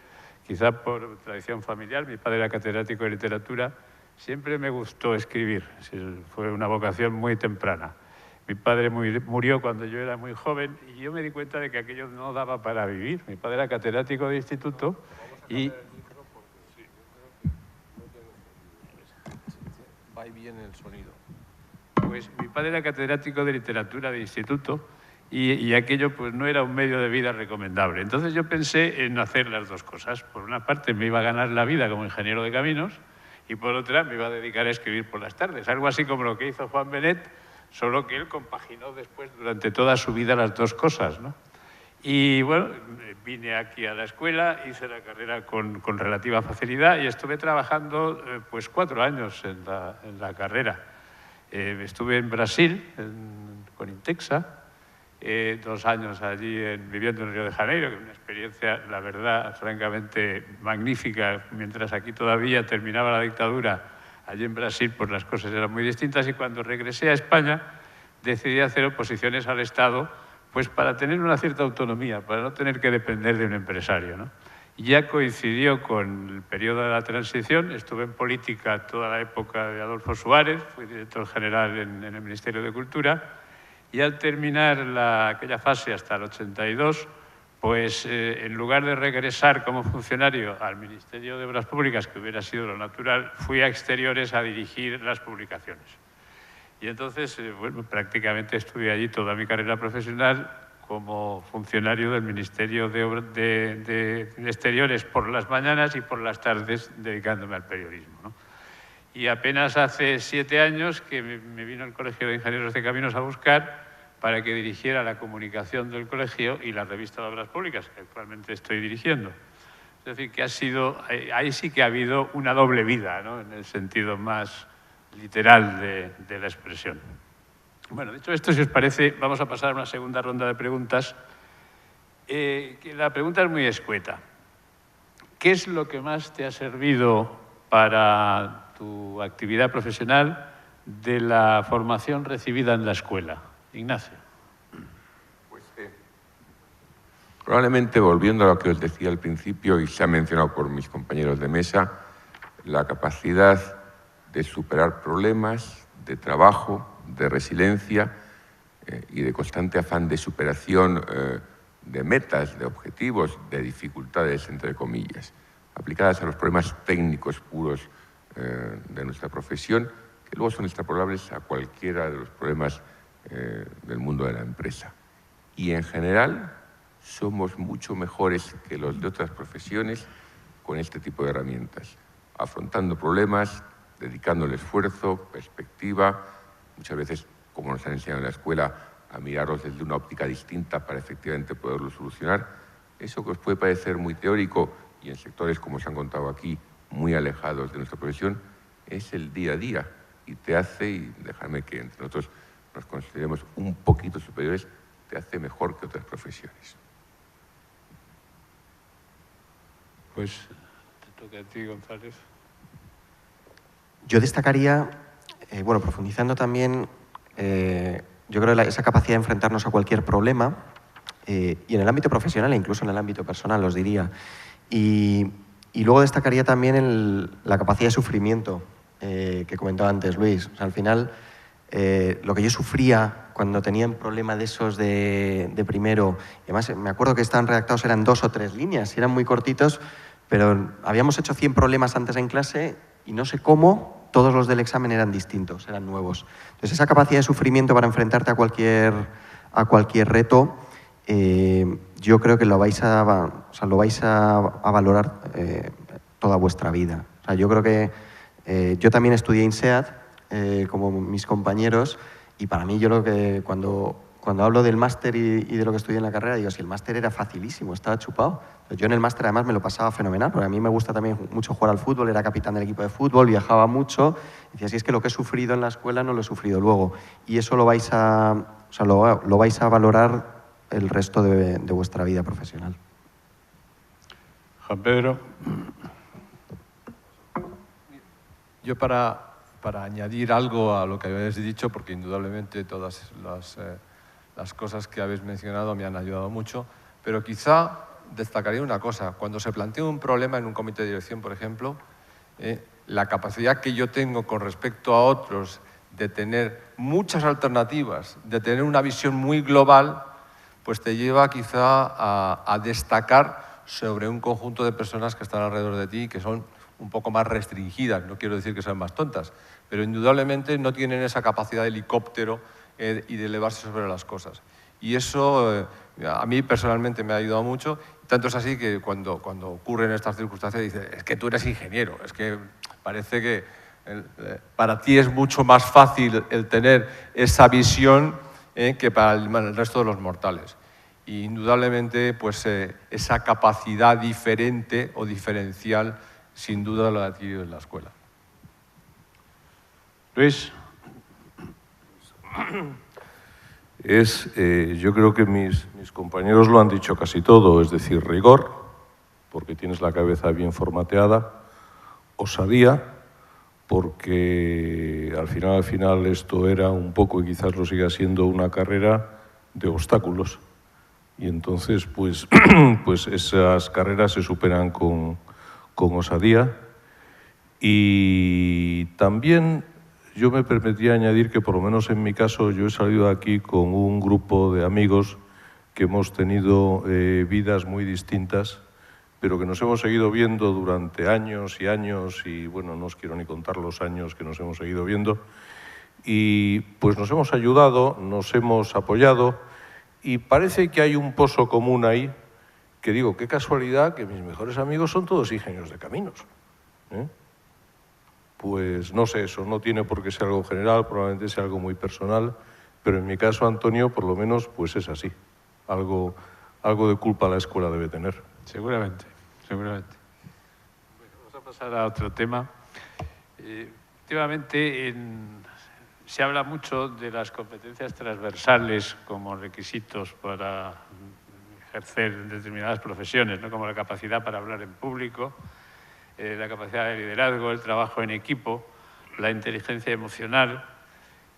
quizá por tradición familiar, mi padre era catedrático de literatura, siempre me gustó escribir, fue una vocación muy temprana. Mi padre murió cuando yo era muy joven y yo me di cuenta de que aquello no daba para vivir. Mi padre era catedrático de instituto y... Va bien el sonido. Pues mi padre era catedrático de literatura de instituto y aquello pues no era un medio de vida recomendable. Entonces yo pensé en hacer las dos cosas. Por una parte me iba a ganar la vida como ingeniero de caminos y por otra me iba a dedicar a escribir por las tardes. Algo así como lo que hizo Juan Benet, solo que él compaginó después durante toda su vida las dos cosas, ¿no? Y bueno, vine aquí a la escuela, hice la carrera con relativa facilidad y estuve trabajando pues 4 años en la carrera. Estuve en Brasil, con Intexa, 2 años allí viviendo en Río de Janeiro, que es una experiencia, la verdad, francamente magnífica. Mientras aquí todavía terminaba la dictadura, allí en Brasil pues las cosas eran muy distintas y cuando regresé a España decidí hacer oposiciones al Estado pues para tener una cierta autonomía, para no tener que depender de un empresario, ¿no? Y ya coincidió con el periodo de la transición, estuve en política toda la época de Adolfo Suárez, fui director general en el Ministerio de Cultura y al terminar aquella fase hasta el 82, pues en lugar de regresar como funcionario al Ministerio de Obras Públicas, que hubiera sido lo natural, fui a Exteriores a dirigir las publicaciones. Y entonces, bueno, prácticamente estuve allí toda mi carrera profesional como funcionario del Ministerio de Exteriores por las mañanas y por las tardes dedicándome al periodismo, ¿no? Y apenas hace 7 años que me vino el Colegio de Ingenieros de Caminos a buscar para que dirigiera la comunicación del colegio y la revista de Obras Públicas, que actualmente estoy dirigiendo. Es decir, que ahí sí que ha habido una doble vida, ¿no? En el sentido más literal de la expresión. Bueno, dicho esto, si os parece, vamos a pasar a una segunda ronda de preguntas. La pregunta es muy escueta. ¿Qué es lo que más te ha servido para tu actividad profesional de la formación recibida en la escuela? Ignacio. Pues, probablemente, volviendo a lo que os decía al principio y se ha mencionado por mis compañeros de mesa, la capacidad de superar problemas, de trabajo, de resiliencia y de constante afán de superación de metas, de objetivos, de dificultades, entre comillas, aplicadas a los problemas técnicos puros de nuestra profesión, que luego son extrapolables a cualquiera de los problemas del mundo de la empresa. Y en general somos mucho mejores que los de otras profesiones con este tipo de herramientas, afrontando problemas, dedicando el esfuerzo, perspectiva, muchas veces, como nos han enseñado en la escuela, a mirarlos desde una óptica distinta para efectivamente poderlo solucionar. Eso que os puede parecer muy teórico y en sectores, como os han contado aquí, muy alejados de nuestra profesión, es el día a día y te hace, y dejadme que entre nosotros nos consideremos un poquito superiores, te hace mejor que otras profesiones. Pues te toca a ti, González. Yo destacaría, bueno, profundizando también, yo creo esa capacidad de enfrentarnos a cualquier problema, y en el ámbito profesional e incluso en el ámbito personal, os diría. Y luego destacaría también la capacidad de sufrimiento que comentaba antes Luis. O sea, al final, lo que yo sufría cuando tenía un problema de esos de primero, y además me acuerdo que estaban redactados, eran 2 o 3 líneas, y eran muy cortitos, pero habíamos hecho 100 problemas antes en clase y no sé cómo todos los del examen eran distintos, eran nuevos. Entonces, esa capacidad de sufrimiento para enfrentarte a cualquier reto, yo creo que lo vais a valorar toda vuestra vida. O sea, yo creo que yo también estudié INSEAD, como mis compañeros, y para mí yo lo que cuando hablo del máster y de lo que estudié en la carrera, digo, si el máster era facilísimo, estaba chupado. Yo en el máster además me lo pasaba fenomenal, porque a mí me gusta también mucho jugar al fútbol, era capitán del equipo de fútbol, viajaba mucho, y decía, si es que lo que he sufrido en la escuela no lo he sufrido luego. Y eso lo vais a valorar el resto de vuestra vida profesional. Juan Pedro. Yo para para añadir algo a lo que habéis dicho, porque indudablemente todas las cosas que habéis mencionado me han ayudado mucho, pero quizá destacaría una cosa. Cuando se plantea un problema en un comité de dirección, por ejemplo, la capacidad que yo tengo con respecto a otros de tener muchas alternativas, de tener una visión muy global, pues te lleva quizá a destacar sobre un conjunto de personas que están alrededor de ti, que son un poco más restringidas. No quiero decir que sean más tontas, pero indudablemente no tienen esa capacidad de helicóptero y de elevarse sobre las cosas. Y eso a mí personalmente me ha ayudado mucho. Tanto es así que cuando ocurren estas circunstancias dices, es que tú eres ingeniero, es que parece que para ti es mucho más fácil el tener esa visión que para el resto de los mortales. Y indudablemente pues, esa capacidad diferente o diferencial sin duda lo ha adquirido en la escuela. Luis. Yo creo que mis compañeros lo han dicho casi todo, es decir, rigor, porque tienes la cabeza bien formateada, osadía, porque al final esto era un poco, y quizás lo siga siendo, una carrera de obstáculos. Y entonces, pues esas carreras se superan con osadía. Y también yo me permitía añadir que, por lo menos en mi caso, yo he salido de aquí con un grupo de amigos que hemos tenido vidas muy distintas, pero que nos hemos seguido viendo durante años y años, y bueno, no os quiero ni contar los años que nos hemos seguido viendo, y pues nos hemos ayudado, nos hemos apoyado, y parece que hay un pozo común ahí, que digo, qué casualidad que mis mejores amigos son todos ingenieros de caminos. Pues no sé, eso no tiene por qué ser algo general, probablemente sea algo muy personal, pero en mi caso, Antonio, por lo menos, pues es así. Algo de culpa la escuela debe tener. Seguramente, seguramente. Bueno, vamos a pasar a otro tema. Últimamente se habla mucho de las competencias transversales como requisitos para ejercer determinadas profesiones, ¿no? Como la capacidad para hablar en público, la capacidad de liderazgo, el trabajo en equipo, la inteligencia emocional.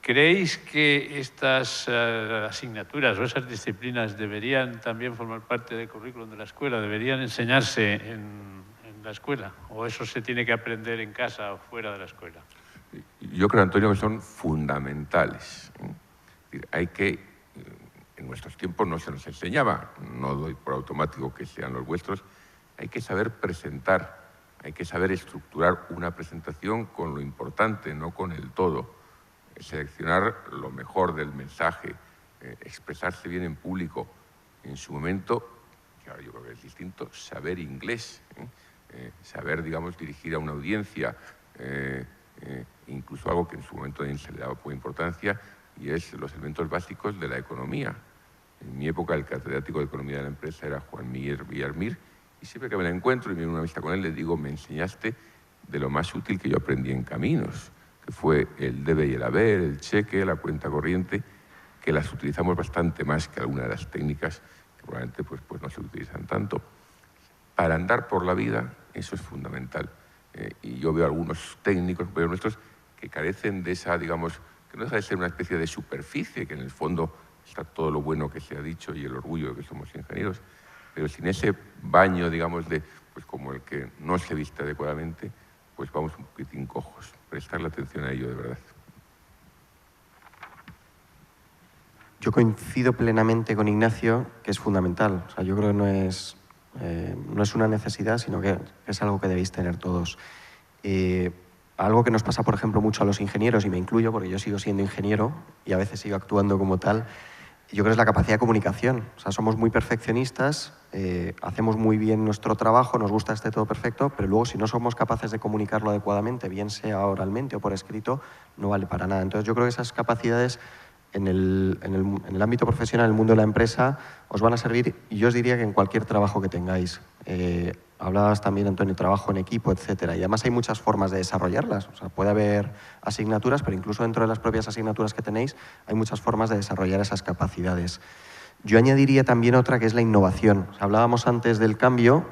¿Creéis que estas asignaturas o esas disciplinas deberían también formar parte del currículum de la escuela? ¿Deberían enseñarse en la escuela? ¿O eso se tiene que aprender en casa o fuera de la escuela? Yo creo, Antonio, que son fundamentales. Hay que, en nuestros tiempos no se nos enseñaba, no doy por automático que sean los vuestros, hay que saber presentar, hay que saber estructurar una presentación con lo importante, no con el todo. Seleccionar lo mejor del mensaje, expresarse bien en público. En su momento, que ahora yo creo que es distinto, saber inglés, saber, digamos, dirigir a una audiencia, incluso algo que en su momento se le daba poca importancia, y es los elementos básicos de la economía. En mi época, el catedrático de Economía de la empresa era Juan Miguel Villarmir, y siempre que me la encuentro y me doy una vista con él, le digo, me enseñaste de lo más útil que yo aprendí en Caminos, que fue el debe y el haber, el cheque, la cuenta corriente, que las utilizamos bastante más que algunas de las técnicas que probablemente pues no se utilizan tanto. Para andar por la vida, eso es fundamental. Y yo veo algunos técnicos, compañeros nuestros, que carecen de esa, digamos, que no deja de ser una especie de superficie, que en el fondo está todo lo bueno que se ha dicho y el orgullo de que somos ingenieros, pero sin ese baño, digamos, pues como el que no se viste adecuadamente, pues vamos un poquitín cojos. Prestarle atención a ello, de verdad. Yo coincido plenamente con Ignacio, que es fundamental. O sea, yo creo que no es una necesidad, sino que es algo que debéis tener todos. Algo que nos pasa, por ejemplo, mucho a los ingenieros, y me incluyo porque yo sigo siendo ingeniero y a veces sigo actuando como tal, yo creo que es la capacidad de comunicación. O sea, somos muy perfeccionistas, hacemos muy bien nuestro trabajo, nos gusta esté todo perfecto, pero luego si no somos capaces de comunicarlo adecuadamente, bien sea oralmente o por escrito, no vale para nada. Entonces yo creo que esas capacidades en el ámbito profesional, en el mundo de la empresa, os van a servir, y yo os diría que en cualquier trabajo que tengáis. Hablabas también, Antonio, trabajo en equipo, etcétera, y además hay muchas formas de desarrollarlas. O sea, puede haber asignaturas, pero incluso dentro de las propias asignaturas que tenéis hay muchas formas de desarrollar esas capacidades. Yo añadiría también otra, que es la innovación. O sea, hablábamos antes del cambio.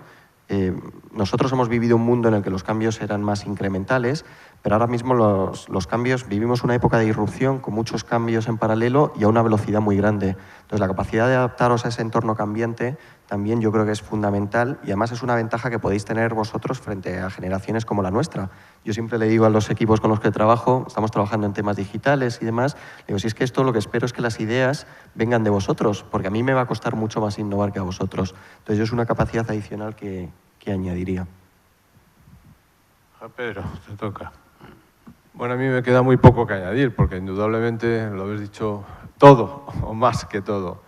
nosotros hemos vivido un mundo en el que los cambios eran más incrementales, pero ahora mismo los cambios, vivimos una época de irrupción con muchos cambios en paralelo y a una velocidad muy grande. Entonces, la capacidad de adaptaros a ese entorno cambiante también yo creo que es fundamental y además es una ventaja que podéis tener vosotros frente a generaciones como la nuestra. Yo siempre le digo a los equipos con los que trabajo, estamos trabajando en temas digitales y demás, le digo, si es que esto lo que espero es que las ideas vengan de vosotros, porque a mí me va a costar mucho más innovar que a vosotros. Entonces, yo es una capacidad adicional que añadiría. Juan Pedro, te toca. Bueno, a mí me queda muy poco que añadir, porque indudablemente lo habéis dicho todo, o más que todo.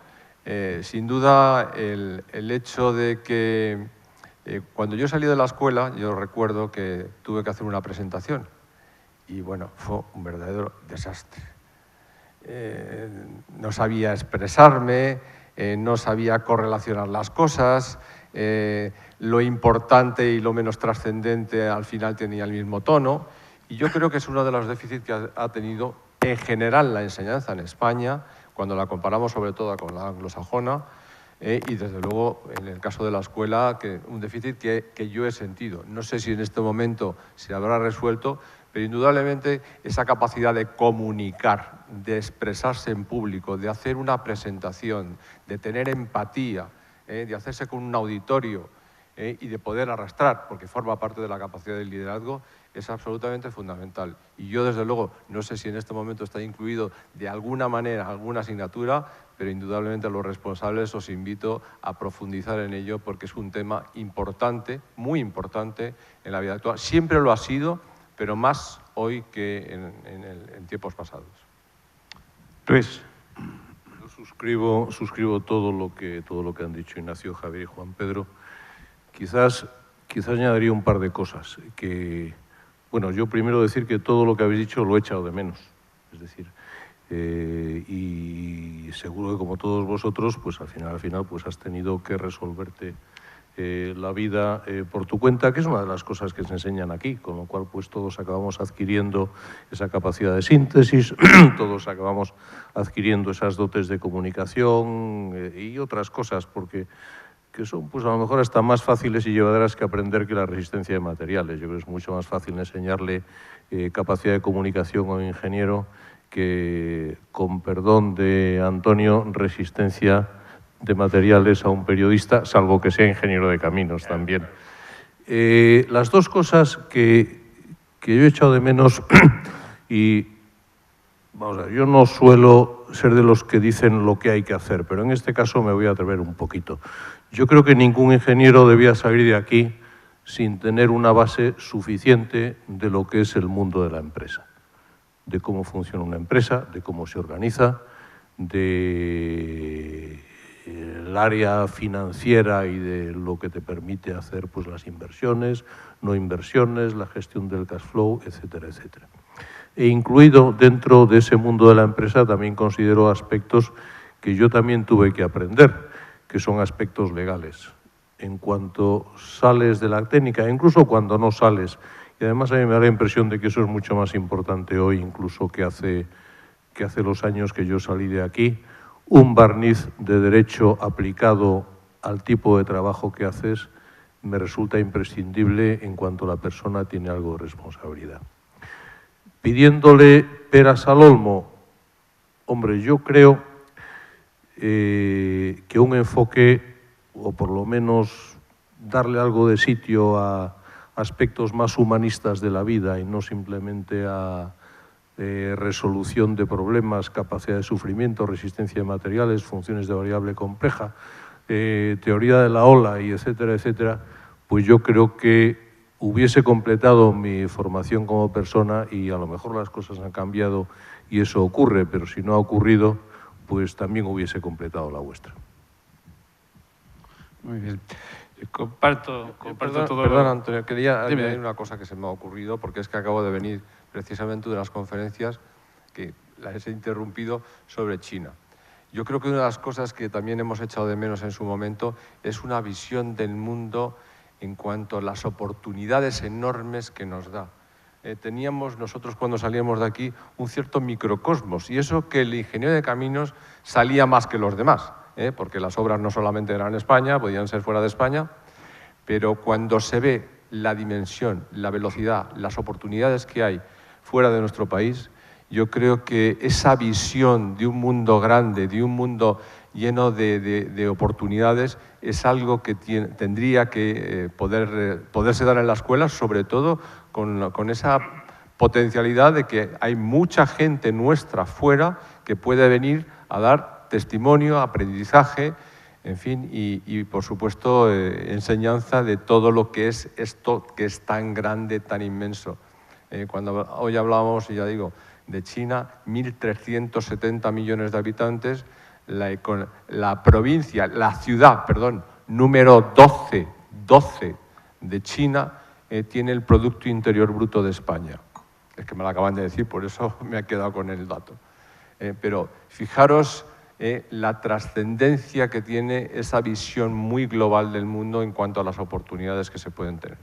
Sin duda, el hecho de que cuando yo salí de la escuela, yo recuerdo que tuve que hacer una presentación y bueno, fue un verdadero desastre. No sabía expresarme, no sabía correlacionar las cosas, lo importante y lo menos trascendente al final tenía el mismo tono y yo creo que es uno de los déficits que ha tenido en general la enseñanza en España, cuando la comparamos sobre todo con la anglosajona, y desde luego en el caso de la escuela, un déficit que yo he sentido. No sé si en este momento se habrá resuelto, pero indudablemente esa capacidad de comunicar, de expresarse en público, de hacer una presentación, de tener empatía, de hacerse con un auditorio y de poder arrastrar, porque forma parte de la capacidad del liderazgo, es absolutamente fundamental. Y yo, desde luego, no sé si en este momento está incluido de alguna manera alguna asignatura, pero indudablemente a los responsables os invito a profundizar en ello porque es un tema importante, muy importante en la vida actual. Siempre lo ha sido, pero más hoy que en tiempos pasados. Luis. Yo suscribo todo lo que han dicho Ignacio, Javier y Juan Pedro. Quizás añadiría un par de cosas que... Bueno, yo primero decir que todo lo que habéis dicho lo he echado de menos. Es decir, y seguro que como todos vosotros, pues al final pues has tenido que resolverte la vida por tu cuenta, que es una de las cosas que se enseñan aquí, con lo cual pues todos acabamos adquiriendo esa capacidad de síntesis, todos acabamos adquiriendo esas dotes de comunicación y otras cosas, porque que son pues a lo mejor hasta más fáciles y llevaderas que aprender que la resistencia de materiales. Yo creo que es mucho más fácil enseñarle capacidad de comunicación a un ingeniero que, con perdón de Antonio, resistencia de materiales a un periodista, salvo que sea ingeniero de caminos también. Las dos cosas que yo he echado de menos y vamos a ver, yo no suelo ser de los que dicen lo que hay que hacer, pero en este caso me voy a atrever un poquito. Yo creo que ningún ingeniero debía salir de aquí sin tener una base suficiente de lo que es el mundo de la empresa, de cómo funciona una empresa, de cómo se organiza, del área financiera y de lo que te permite hacer pues, las inversiones, no inversiones, la gestión del cash flow, etcétera, etcétera. E incluido dentro de ese mundo de la empresa también considero aspectos que yo también tuve que aprender, que son aspectos legales. En cuanto sales de la técnica, incluso cuando no sales, y además a mí me da la impresión de que eso es mucho más importante hoy incluso que hace los años que yo salí de aquí, un barniz de derecho aplicado al tipo de trabajo que haces me resulta imprescindible en cuanto la persona tiene algo de responsabilidad. Pidiéndole peras al olmo, hombre, yo creo que un enfoque, o por lo menos darle algo de sitio a aspectos más humanistas de la vida y no simplemente a resolución de problemas, capacidad de sufrimiento, resistencia de materiales, funciones de variable compleja, teoría de la ola y etcétera, etcétera, pues yo creo que hubiese completado mi formación como persona y a lo mejor las cosas han cambiado y eso ocurre, pero si no ha ocurrido, pues también hubiese completado la vuestra. Muy bien. Comparto todo. Perdón, Antonio, quería añadir una cosa que se me ha ocurrido, porque es que acabo de venir precisamente de unas conferencias que las he interrumpido sobre China. Yo creo que una de las cosas que también hemos echado de menos en su momento es una visión del mundo en cuanto a las oportunidades enormes que nos da. Teníamos nosotros cuando salíamos de aquí un cierto microcosmos y eso que el ingeniero de caminos salía más que los demás, porque las obras no solamente eran en España, podían ser fuera de España, pero cuando se ve la dimensión, la velocidad, las oportunidades que hay fuera de nuestro país, yo creo que esa visión de un mundo grande, de un mundo lleno de oportunidades, es algo que tendría que poderse dar en la escuela, sobre todo con esa potencialidad de que hay mucha gente nuestra fuera que puede venir a dar testimonio, aprendizaje, en fin, y por supuesto enseñanza de todo lo que es esto que es tan grande, tan inmenso. Cuando hoy hablábamos, ya digo, de China, 1.370 millones de habitantes, la provincia, la ciudad, perdón, número 12 de China tiene el Producto Interior Bruto de España. Es que me lo acaban de decir, por eso me he quedado con el dato. Pero fijaros la trascendencia que tiene esa visión muy global del mundo en cuanto a las oportunidades que se pueden tener.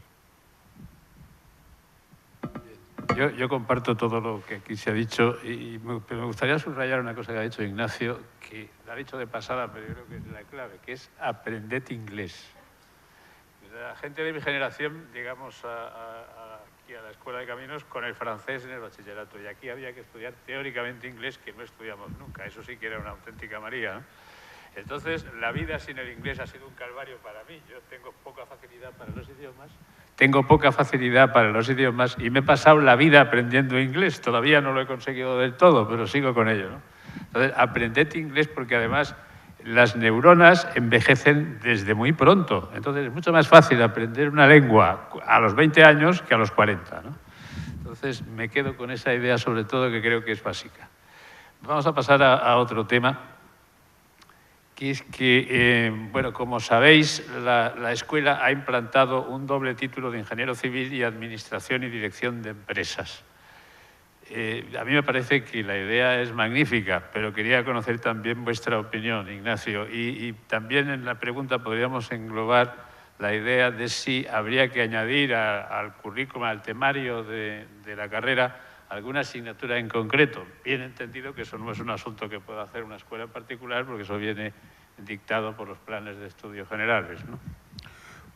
Yo comparto todo lo que aquí se ha dicho, pero me gustaría subrayar una cosa que ha dicho Ignacio, que la ha dicho de pasada, pero yo creo que es la clave, que es aprended inglés. La gente de mi generación llegamos aquí a la Escuela de Caminos con el francés en el bachillerato, y aquí había que estudiar teóricamente inglés, que no estudiamos nunca. Eso sí que era una auténtica María, ¿no? Entonces, la vida sin el inglés ha sido un calvario para mí. Yo tengo poca facilidad para los idiomas, y me he pasado la vida aprendiendo inglés. Todavía no lo he conseguido del todo, pero sigo con ello, ¿no? Entonces, aprended inglés, porque además las neuronas envejecen desde muy pronto. Entonces, es mucho más fácil aprender una lengua a los 20 años que a los 40, ¿no? Entonces, me quedo con esa idea, sobre todo, que creo que es básica. Vamos a pasar a otro tema, que es que, bueno, como sabéis, la escuela ha implantado un doble título de ingeniero civil y administración y dirección de empresas. A mí me parece que la idea es magnífica, pero quería conocer también vuestra opinión, Ignacio. Y también en la pregunta podríamos englobar la idea de si habría que añadir al currículum, al temario de la carrera, alguna asignatura en concreto. Bien entendido que eso no es un asunto que pueda hacer una escuela en particular, porque eso viene dictado por los planes de estudio generales, ¿no?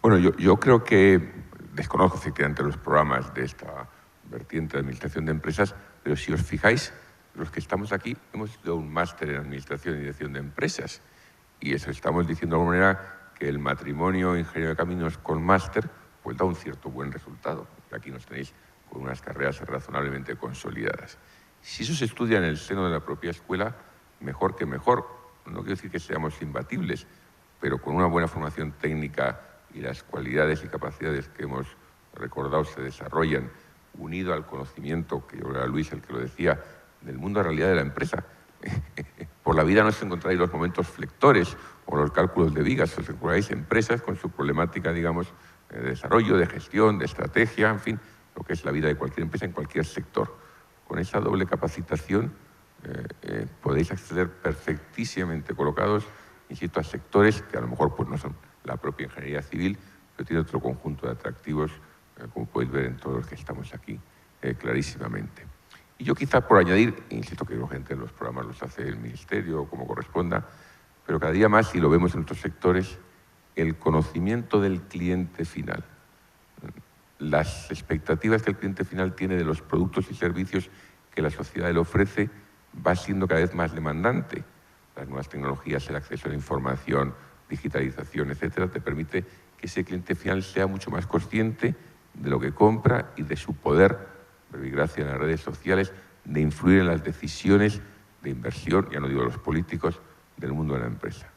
Bueno, yo creo que desconozco efectivamente los programas de esta vertiente de administración de empresas, pero si os fijáis, los que estamos aquí hemos hecho un máster en administración y dirección de empresas, y eso estamos diciendo de alguna manera que el matrimonio ingeniero de caminos con máster pues da un cierto buen resultado. Aquí nos tenéis con unas carreras razonablemente consolidadas. Si eso se estudia en el seno de la propia escuela, mejor que mejor. No quiero decir que seamos imbatibles, pero con una buena formación técnica y las cualidades y capacidades que hemos recordado se desarrollan, unido al conocimiento, que yo era Luis el que lo decía, del mundo de la realidad de la empresa. Por la vida no os encontráis los momentos flectores o los cálculos de vigas, os encontráis empresas con su problemática, digamos, de desarrollo, de gestión, de estrategia, en fin, lo que es la vida de cualquier empresa en cualquier sector. Con esa doble capacitación podéis acceder perfectísimamente colocados, insisto, a sectores que a lo mejor pues, no son la propia ingeniería civil, pero tiene otro conjunto de atractivos, como podéis ver en todos los que estamos aquí, clarísimamente. Y yo quizá por añadir, insisto que la gente en los programas los hace el Ministerio como corresponda, pero cada día más, y lo vemos en otros sectores, el conocimiento del cliente final. Las expectativas que el cliente final tiene de los productos y servicios que la sociedad le ofrece va siendo cada vez más demandante. Las nuevas tecnologías, el acceso a la información, digitalización, etcétera, te permite que ese cliente final sea mucho más consciente de lo que compra y de su poder, gracias a las redes sociales, de influir en las decisiones de inversión, ya no digo los políticos, del mundo de la empresa.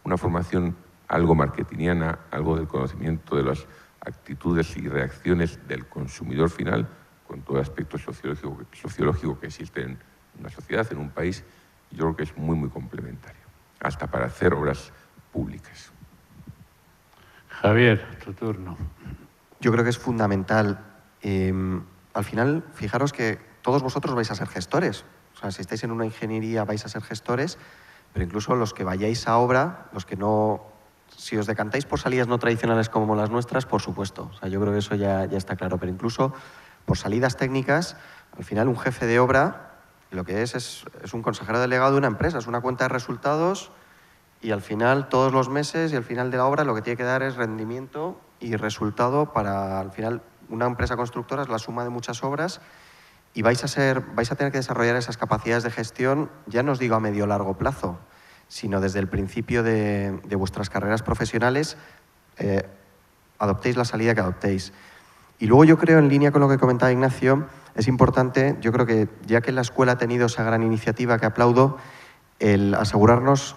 Una formación algo marketingiana, algo del conocimiento de las actitudes y reacciones del consumidor final, con todo el aspecto sociológico que existe en una sociedad, en un país, yo creo que es muy, muy complementario, hasta para hacer obras públicas. Javier, tu turno. Yo creo que es fundamental. Al final, fijaros que todos vosotros vais a ser gestores. O sea, si estáis en una ingeniería vais a ser gestores, pero incluso los que vayáis a obra, los que no... Si os decantáis por salidas no tradicionales como las nuestras, por supuesto. O sea, yo creo que eso ya está claro. Pero incluso por salidas técnicas, al final un jefe de obra lo que es un consejero delegado de una empresa, es una cuenta de resultados y al final, todos los meses y al final de la obra, lo que tiene que dar es rendimiento y resultado para, al final, una empresa constructora es la suma de muchas obras y vais a tener que desarrollar esas capacidades de gestión, ya no os digo a medio o largo plazo, sino desde el principio de vuestras carreras profesionales, adoptéis la salida que adoptéis. Y luego yo creo, en línea con lo que comentaba Ignacio, es importante, yo creo que ya que la escuela ha tenido esa gran iniciativa que aplaudo, el asegurarnos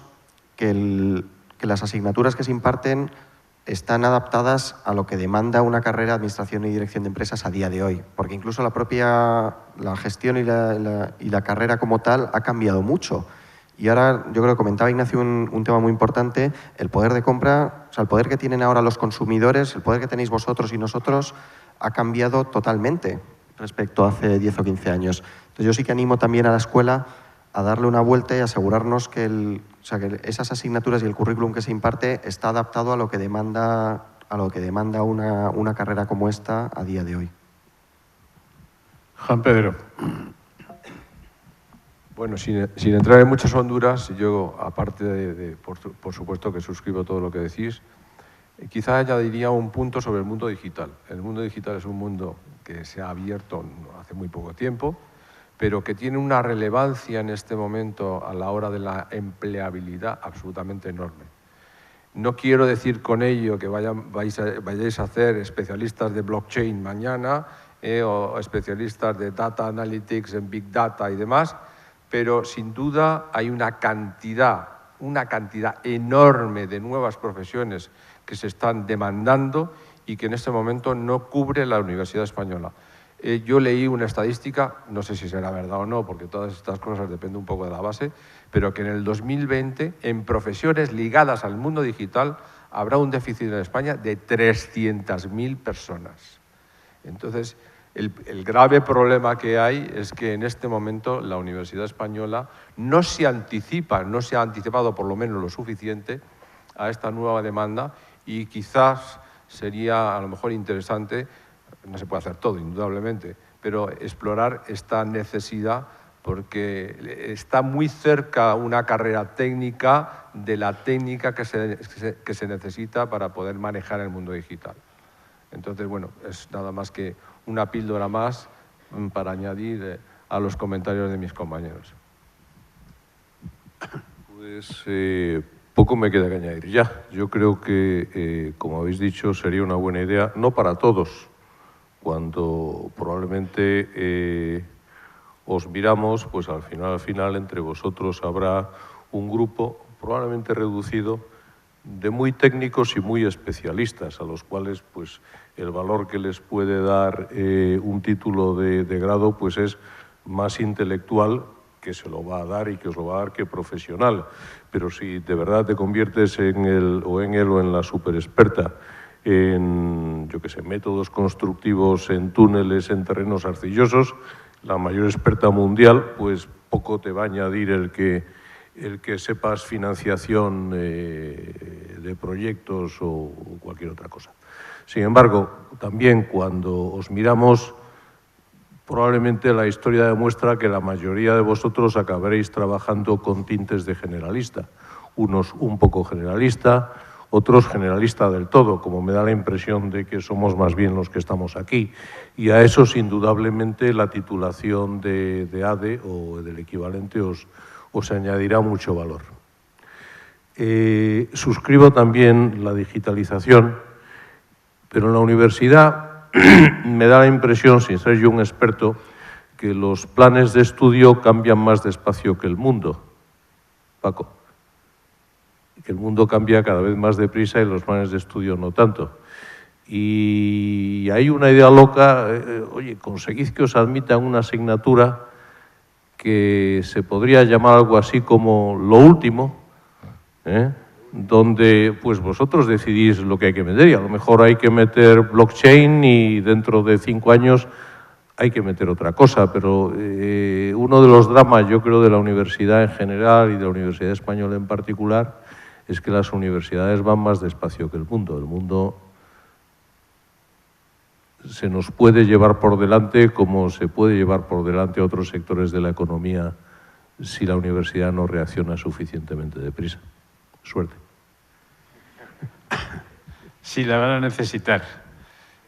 que las asignaturas que se imparten están adaptadas a lo que demanda una carrera de Administración y Dirección de Empresas a día de hoy. Porque incluso la gestión y la carrera como tal ha cambiado mucho. Y ahora, yo creo que comentaba Ignacio un tema muy importante, el poder de compra, o sea, el poder que tienen ahora los consumidores, el poder que tenéis vosotros y nosotros, ha cambiado totalmente respecto a hace 10 o 15 años. Entonces, yo sí que animo también a la escuela a darle una vuelta y asegurarnos que esas asignaturas y el currículum que se imparte está adaptado a lo que demanda una carrera como esta a día de hoy. Juan Pedro. Bueno, sin entrar en muchas honduras, yo, aparte por supuesto que suscribo todo lo que decís, quizá añadiría un punto sobre el mundo digital. El mundo digital es un mundo que se ha abierto hace muy poco tiempo, pero que tiene una relevancia en este momento a la hora de la empleabilidad absolutamente enorme. No quiero decir con ello que vayáis a hacer especialistas de blockchain mañana o especialistas de data analytics en big data y demás, pero sin duda hay una cantidad enorme de nuevas profesiones que se están demandando y que en este momento no cubre la Universidad Española. Yo leí una estadística, no sé si será verdad o no, porque todas estas cosas dependen un poco de la base, pero que en el 2020, en profesiones ligadas al mundo digital, habrá un déficit en España de 300.000 personas. Entonces, el grave problema que hay es que en este momento la Universidad Española no se ha anticipado por lo menos lo suficiente a esta nueva demanda y quizás sería a lo mejor interesante, no se puede hacer todo indudablemente, pero explorar esta necesidad porque está muy cerca una carrera técnica de la técnica que se necesita para poder manejar el mundo digital. Entonces, bueno, es nada más que una píldora más para añadir a los comentarios de mis compañeros. Pues poco me queda que añadir ya. Yo creo que, como habéis dicho, sería una buena idea, no para todos, cuando probablemente os miramos, pues al final entre vosotros habrá un grupo probablemente reducido de muy técnicos y muy especialistas, a los cuales pues el valor que les puede dar un título de grado pues es más intelectual, que se lo va a dar y que os lo va a dar, que profesional. Pero si de verdad te conviertes en él o en la superexperta en, yo qué sé, métodos constructivos, en túneles, en terrenos arcillosos, la mayor experta mundial, pues poco te va a añadir el que sepas financiación de proyectos o cualquier otra cosa. Sin embargo, también cuando os miramos, probablemente la historia demuestra que la mayoría de vosotros acabaréis trabajando con tintes de generalista. Unos un poco generalista, otros generalista del todo, como me da la impresión de que somos más bien los que estamos aquí. Y a esos, indudablemente, la titulación de ADE o del equivalente os añadirá mucho valor. Suscribo también la digitalización, pero en la universidad me da la impresión, sin ser yo un experto, que los planes de estudio cambian más despacio que el mundo. Paco, que el mundo cambia cada vez más deprisa y los planes de estudio no tanto. Y hay una idea loca, oye, conseguid que os admitan una asignatura que se podría llamar algo así como lo último, donde pues vosotros decidís lo que hay que meter, y a lo mejor hay que meter blockchain y dentro de 5 años hay que meter otra cosa, pero uno de los dramas, yo creo, de la universidad en general y de la Universidad Española en particular, es que las universidades van más despacio que el mundo. El mundo se nos puede llevar por delante como se puede llevar por delante otros sectores de la economía si la universidad no reacciona suficientemente deprisa. Suerte. si la van a necesitar.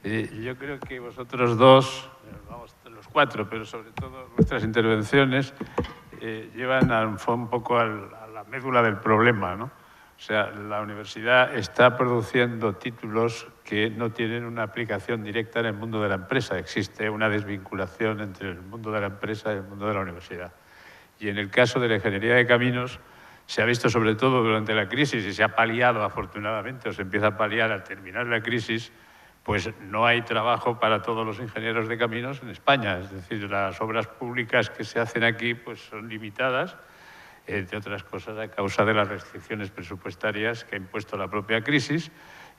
Yo creo que vosotros dos, vamos, los cuatro, pero sobre todo vuestras intervenciones, llevan un poco a la médula del problema, ¿no? O sea, la universidad está produciendo títulos que no tienen una aplicación directa en el mundo de la empresa. Existe una desvinculación entre el mundo de la empresa y el mundo de la universidad. Y en el caso de la ingeniería de caminos, se ha visto sobre todo durante la crisis y se ha paliado afortunadamente, o se empieza a paliar al terminar la crisis, pues no hay trabajo para todos los ingenieros de caminos en España. Es decir, las obras públicas que se hacen aquí pues son limitadas, entre otras cosas a causa de las restricciones presupuestarias que ha impuesto la propia crisis,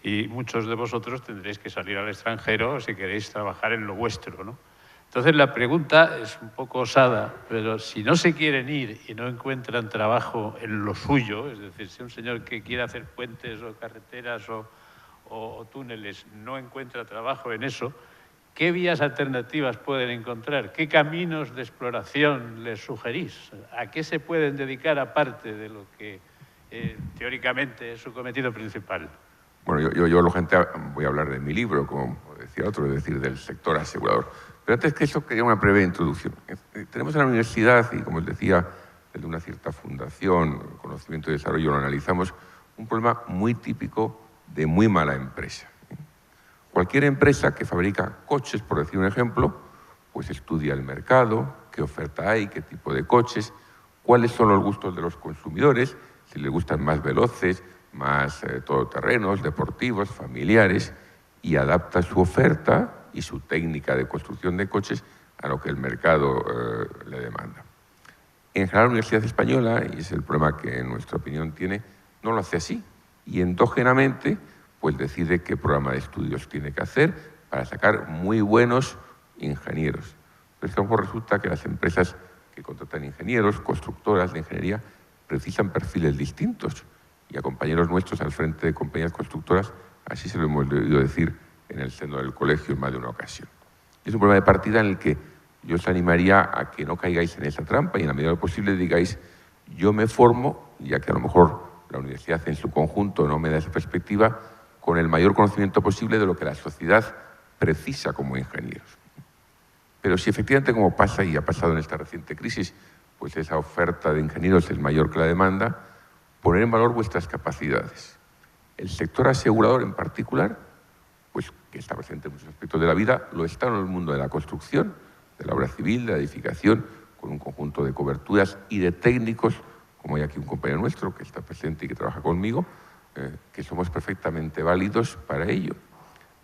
y muchos de vosotros tendréis que salir al extranjero si queréis trabajar en lo vuestro, ¿no? Entonces la pregunta es un poco osada, pero si no se quieren ir y no encuentran trabajo en lo suyo, es decir, si un señor que quiere hacer puentes o carreteras o túneles no encuentra trabajo en eso, ¿qué vías alternativas pueden encontrar? ¿Qué caminos de exploración les sugerís? ¿A qué se pueden dedicar aparte de lo que teóricamente es su cometido principal? Bueno, yo lógicamente voy a hablar de mi libro, como decía otro, es decir, del sector asegurador. Pero antes que eso, quería una breve introducción. Tenemos en la universidad, y como les decía, desde una cierta fundación, conocimiento y desarrollo, lo analizamos, un problema muy típico de muy mala empresa. Cualquier empresa que fabrica coches, por decir un ejemplo, pues estudia el mercado, qué oferta hay, qué tipo de coches, cuáles son los gustos de los consumidores, si les gustan más veloces, más todoterrenos, deportivos, familiares, y adapta su oferta y su técnica de construcción de coches a lo que el mercado le demanda. En general, la Universidad Española, y es el problema que en nuestra opinión tiene, no lo hace así, y endógenamente pues decide qué programa de estudios tiene que hacer para sacar muy buenos ingenieros. Pero es que a lo mejor resulta que las empresas que contratan ingenieros, constructoras de ingeniería, precisan perfiles distintos. Y a compañeros nuestros al frente de compañías constructoras, así se lo hemos oído decir en el seno del colegio en más de una ocasión. Y es un problema de partida en el que yo os animaría a que no caigáis en esa trampa y en la medida de lo posible digáis, yo me formo, ya que a lo mejor la universidad en su conjunto no me da esa perspectiva, con el mayor conocimiento posible de lo que la sociedad precisa como ingenieros. Pero si efectivamente, como pasa y ha pasado en esta reciente crisis, pues esa oferta de ingenieros es mayor que la demanda, poner en valor vuestras capacidades. El sector asegurador en particular, pues que está presente en muchos aspectos de la vida, lo está en el mundo de la construcción, de la obra civil, de la edificación, con un conjunto de coberturas y de técnicos, como hay aquí un compañero nuestro que está presente y que trabaja conmigo, que somos perfectamente válidos para ello.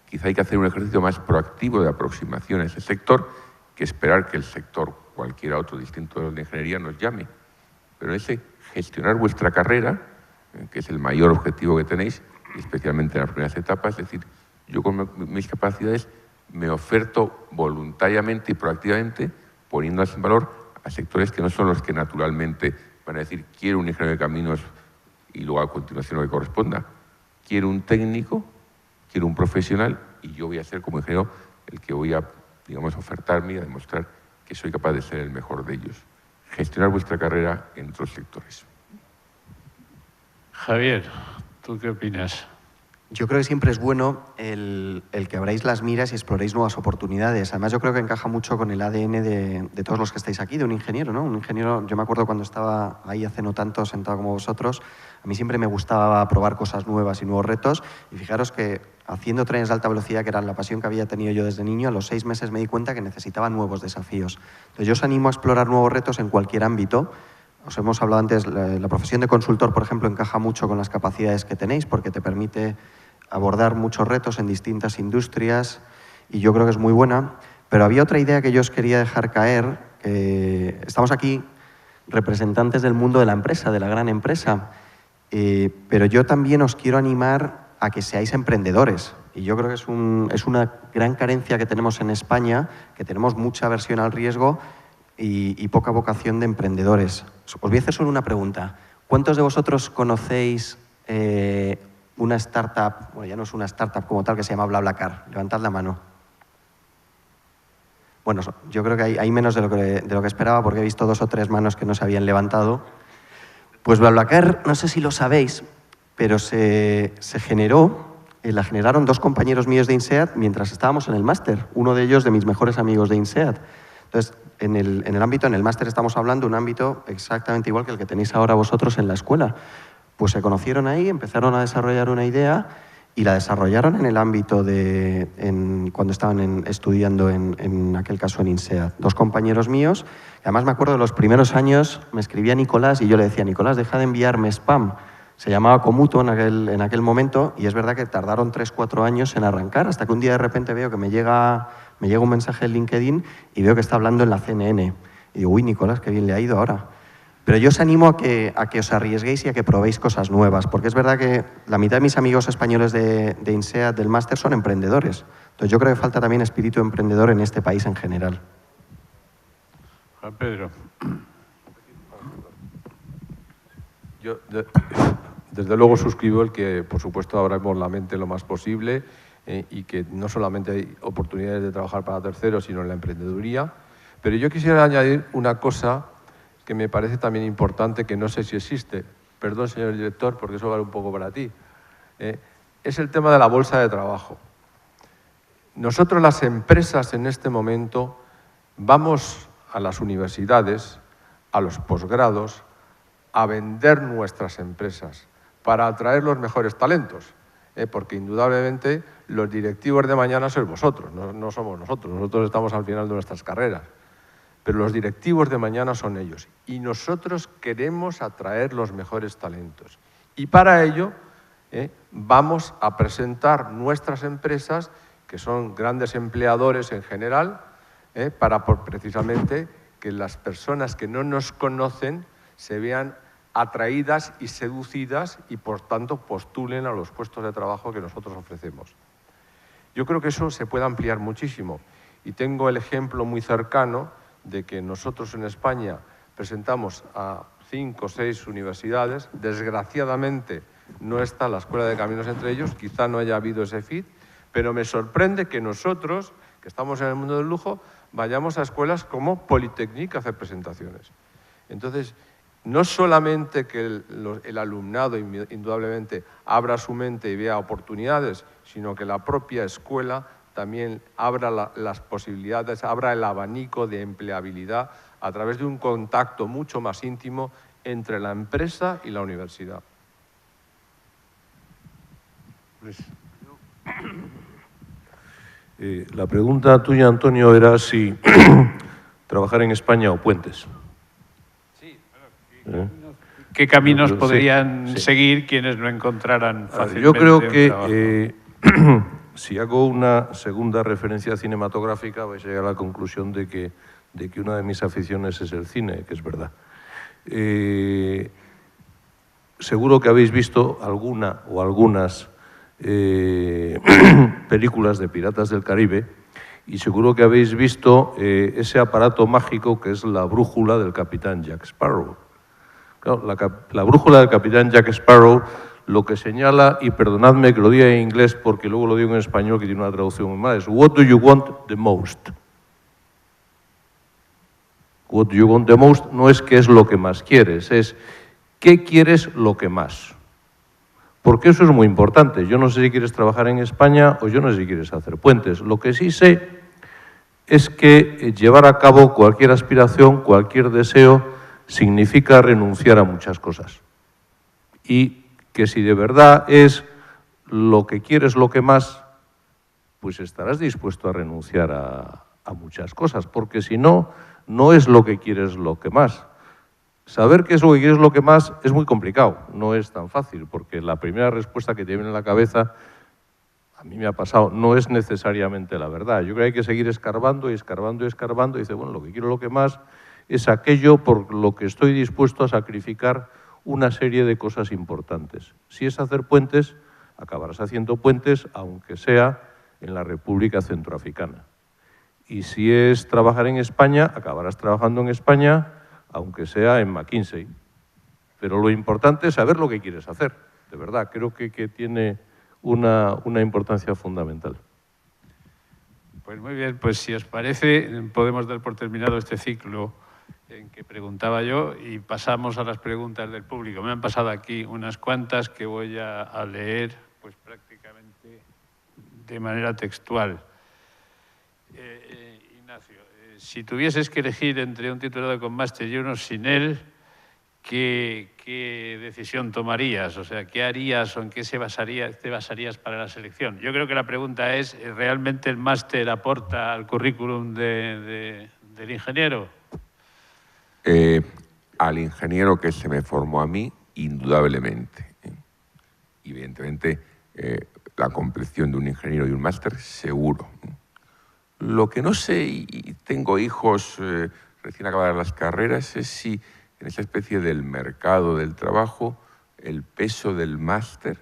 Quizá hay que hacer un ejercicio más proactivo de aproximación a ese sector que esperar que el sector, cualquiera otro distinto de la ingeniería, nos llame. Pero ese gestionar vuestra carrera, que es el mayor objetivo que tenéis, especialmente en las primeras etapas, es decir, yo con mis capacidades me oferto voluntariamente y proactivamente, poniéndolas en valor a sectores que no son los que naturalmente van a decir, quiero un ingeniero de caminos y luego a continuación lo que corresponda. Quiero un técnico, quiero un profesional y yo voy a ser como ingeniero el que voy a, digamos, ofertarme y a demostrar que soy capaz de ser el mejor de ellos. Gestionar vuestra carrera en otros sectores. Javier, ¿tú qué opinas? Yo creo que siempre es bueno el que abráis las miras y exploréis nuevas oportunidades. Además, yo creo que encaja mucho con el ADN de todos los que estáis aquí, de un ingeniero, ¿no? Un ingeniero, yo me acuerdo cuando estaba ahí hace no tanto, sentado como vosotros, a mí siempre me gustaba probar cosas nuevas y nuevos retos. Y fijaros que haciendo trenes de alta velocidad, que era la pasión que había tenido yo desde niño, a los 6 meses me di cuenta que necesitaba nuevos desafíos. Entonces, yo os animo a explorar nuevos retos en cualquier ámbito. Os hemos hablado antes, la profesión de consultor, por ejemplo, encaja mucho con las capacidades que tenéis porque te permite abordar muchos retos en distintas industrias y yo creo que es muy buena. Pero había otra idea que yo os quería dejar caer, que estamos aquí representantes del mundo de la empresa, de la gran empresa, pero yo también os quiero animar a que seáis emprendedores. Y yo creo que es una gran carencia que tenemos en España, que tenemos mucha aversión al riesgo y poca vocación de emprendedores. Os voy a hacer solo una pregunta. ¿Cuántos de vosotros conocéis una startup, bueno, ya no es una startup como tal, que se llama BlaBlaCar? Levantad la mano. Bueno, yo creo que hay menos de lo que esperaba porque he visto 2 o 3 manos que no se habían levantado. Pues BlaBlaCar, no sé si lo sabéis, pero se generó la generaron 2 compañeros míos de INSEAD mientras estábamos en el máster, uno de ellos de mis mejores amigos de INSEAD. Entonces, en el máster estamos hablando de un ámbito exactamente igual que el que tenéis ahora vosotros en la escuela. Pues se conocieron ahí, empezaron a desarrollar una idea y la desarrollaron en el ámbito cuando estaban estudiando, en aquel caso en INSEAD. 2 compañeros míos, además me acuerdo de los primeros años, me escribía Nicolás y yo le decía, Nicolás, deja de enviarme spam. Se llamaba Comuto en aquel momento y es verdad que tardaron 3-4 años en arrancar, hasta que un día de repente veo que me llega un mensaje en LinkedIn y veo que está hablando en la CNN. Y digo, uy, Nicolás, qué bien le ha ido ahora. Pero yo os animo a que os arriesguéis y a que probéis cosas nuevas, porque es verdad que la mitad de mis amigos españoles de INSEAD, del máster, son emprendedores. Entonces yo creo que falta también espíritu emprendedor en este país en general. Juan Pedro. Yo, desde luego, suscribo el que, por supuesto, abramos la mente lo más posible y que no solamente hay oportunidades de trabajar para terceros, sino en la emprendeduría. Pero yo quisiera añadir una cosa que me parece también importante, que no sé si existe. Perdón, señor director, porque eso vale un poco para ti. Es el tema de la bolsa de trabajo. Nosotros, las empresas, en este momento, vamos a las universidades, a los posgrados, a vender nuestras empresas para atraer los mejores talentos, porque indudablemente los directivos de mañana sois vosotros, no somos nosotros. Nosotros estamos al final de nuestras carreras, pero los directivos de mañana son ellos y nosotros queremos atraer los mejores talentos. Y para ello vamos a presentar nuestras empresas, que son grandes empleadores en general, para precisamente que las personas que no nos conocen se vean atraídas y seducidas y, por tanto, postulen a los puestos de trabajo que nosotros ofrecemos. Yo creo que eso se puede ampliar muchísimo y tengo el ejemplo muy cercano de que nosotros en España presentamos a 5 o 6 universidades. Desgraciadamente no está la Escuela de Caminos entre ellos, quizá no haya habido ese fit, pero me sorprende que nosotros, que estamos en el mundo del lujo, vayamos a escuelas como Politécnic a hacer presentaciones. Entonces, no solamente que el alumnado indudablemente abra su mente y vea oportunidades, sino que la propia escuela también abra las posibilidades, abra el abanico de empleabilidad a través de un contacto mucho más íntimo entre la empresa y la universidad. La pregunta tuya, Antonio, era si trabajar en España o puentes. ¿Qué caminos podrían seguir quienes no encontraran fácilmente Yo creo un que si hago una segunda referencia cinematográfica vais a llegar a la conclusión de que una de mis aficiones es el cine, que es verdad. Seguro que habéis visto alguna o algunas películas de Piratas del Caribe y seguro que habéis visto ese aparato mágico que es la brújula del capitán Jack Sparrow. Claro, la brújula del capitán Jack Sparrow lo que señala, y perdonadme que lo diga en inglés porque luego lo digo en español que tiene una traducción muy mala, es "What do you want the most?". What do you want the most no es qué es lo que más quieres, es qué quieres lo que más. Porque eso es muy importante. Yo no sé si quieres trabajar en España o yo no sé si quieres hacer puentes. Lo que sí sé es que llevar a cabo cualquier aspiración, cualquier deseo, significa renunciar a muchas cosas. Y que si de verdad es lo que quieres lo que más, pues estarás dispuesto a renunciar a muchas cosas, porque si no, no es lo que quieres lo que más. Saber qué es lo que quieres lo que más es muy complicado, no es tan fácil, porque la primera respuesta que te viene en la cabeza, a mí me ha pasado, no es necesariamente la verdad. Yo creo que hay que seguir escarbando y escarbando y escarbando y dice, bueno, lo que quiero lo que más es aquello por lo que estoy dispuesto a sacrificar una serie de cosas importantes. Si es hacer puentes, acabarás haciendo puentes, aunque sea en la República Centroafricana. Y si es trabajar en España, acabarás trabajando en España, aunque sea en McKinsey. Pero lo importante es saber lo que quieres hacer. De verdad, creo que tiene una importancia fundamental. Pues muy bien, pues si os parece, podemos dar por terminado este ciclo en que preguntaba yo y pasamos a las preguntas del público. Me han pasado aquí unas cuantas que voy a leer, pues prácticamente de manera textual. Ignacio, si tuvieses que elegir entre un titulado con máster y uno sin él, ¿qué decisión tomarías? O sea, ¿qué harías o en qué te basarías para la selección? Yo creo que la pregunta es, ¿realmente el máster aporta al currículum del ingeniero? Al ingeniero que se me formó a mí, indudablemente. Evidentemente, la compleción de un ingeniero y un máster, seguro. Lo que no sé, y tengo hijos recién acabadas las carreras, es si en esa especie del mercado del trabajo, el peso del máster,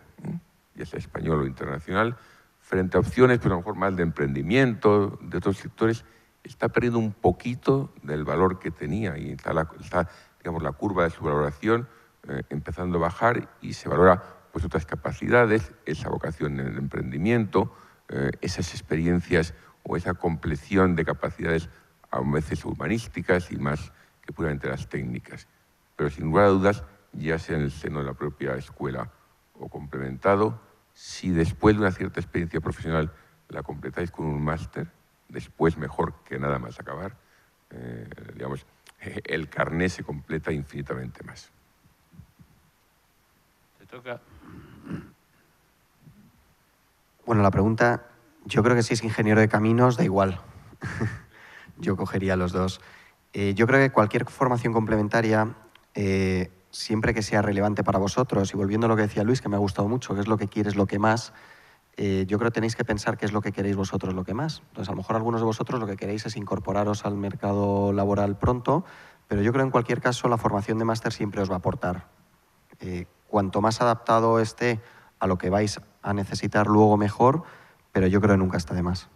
ya sea español o internacional, frente a opciones, pues a lo mejor más de emprendimiento, de otros sectores, está perdiendo un poquito del valor que tenía y está digamos, la curva de su valoración empezando a bajar y se valora pues, otras capacidades, esa vocación en el emprendimiento, esas experiencias o esa compleción de capacidades a veces humanísticas y más que puramente las técnicas. Pero sin lugar a dudas, ya sea en el seno de la propia escuela o complementado, si después de una cierta experiencia profesional la completáis con un máster, después mejor que nada más acabar, digamos, el carné se completa infinitamente más. Te toca. Bueno, la pregunta, yo creo que si es ingeniero de caminos, da igual. Yo cogería los dos. Yo creo que cualquier formación complementaria, siempre que sea relevante para vosotros, y volviendo a lo que decía Luis, que me ha gustado mucho, que es lo que quieres, lo que más, yo creo que tenéis que pensar qué es lo que queréis vosotros, lo que más. Entonces, a lo mejor algunos de vosotros lo que queréis es incorporaros al mercado laboral pronto, pero yo creo en cualquier caso la formación de máster siempre os va a aportar. Cuanto más adaptado esté a lo que vais a necesitar luego, mejor, pero yo creo que nunca está de más.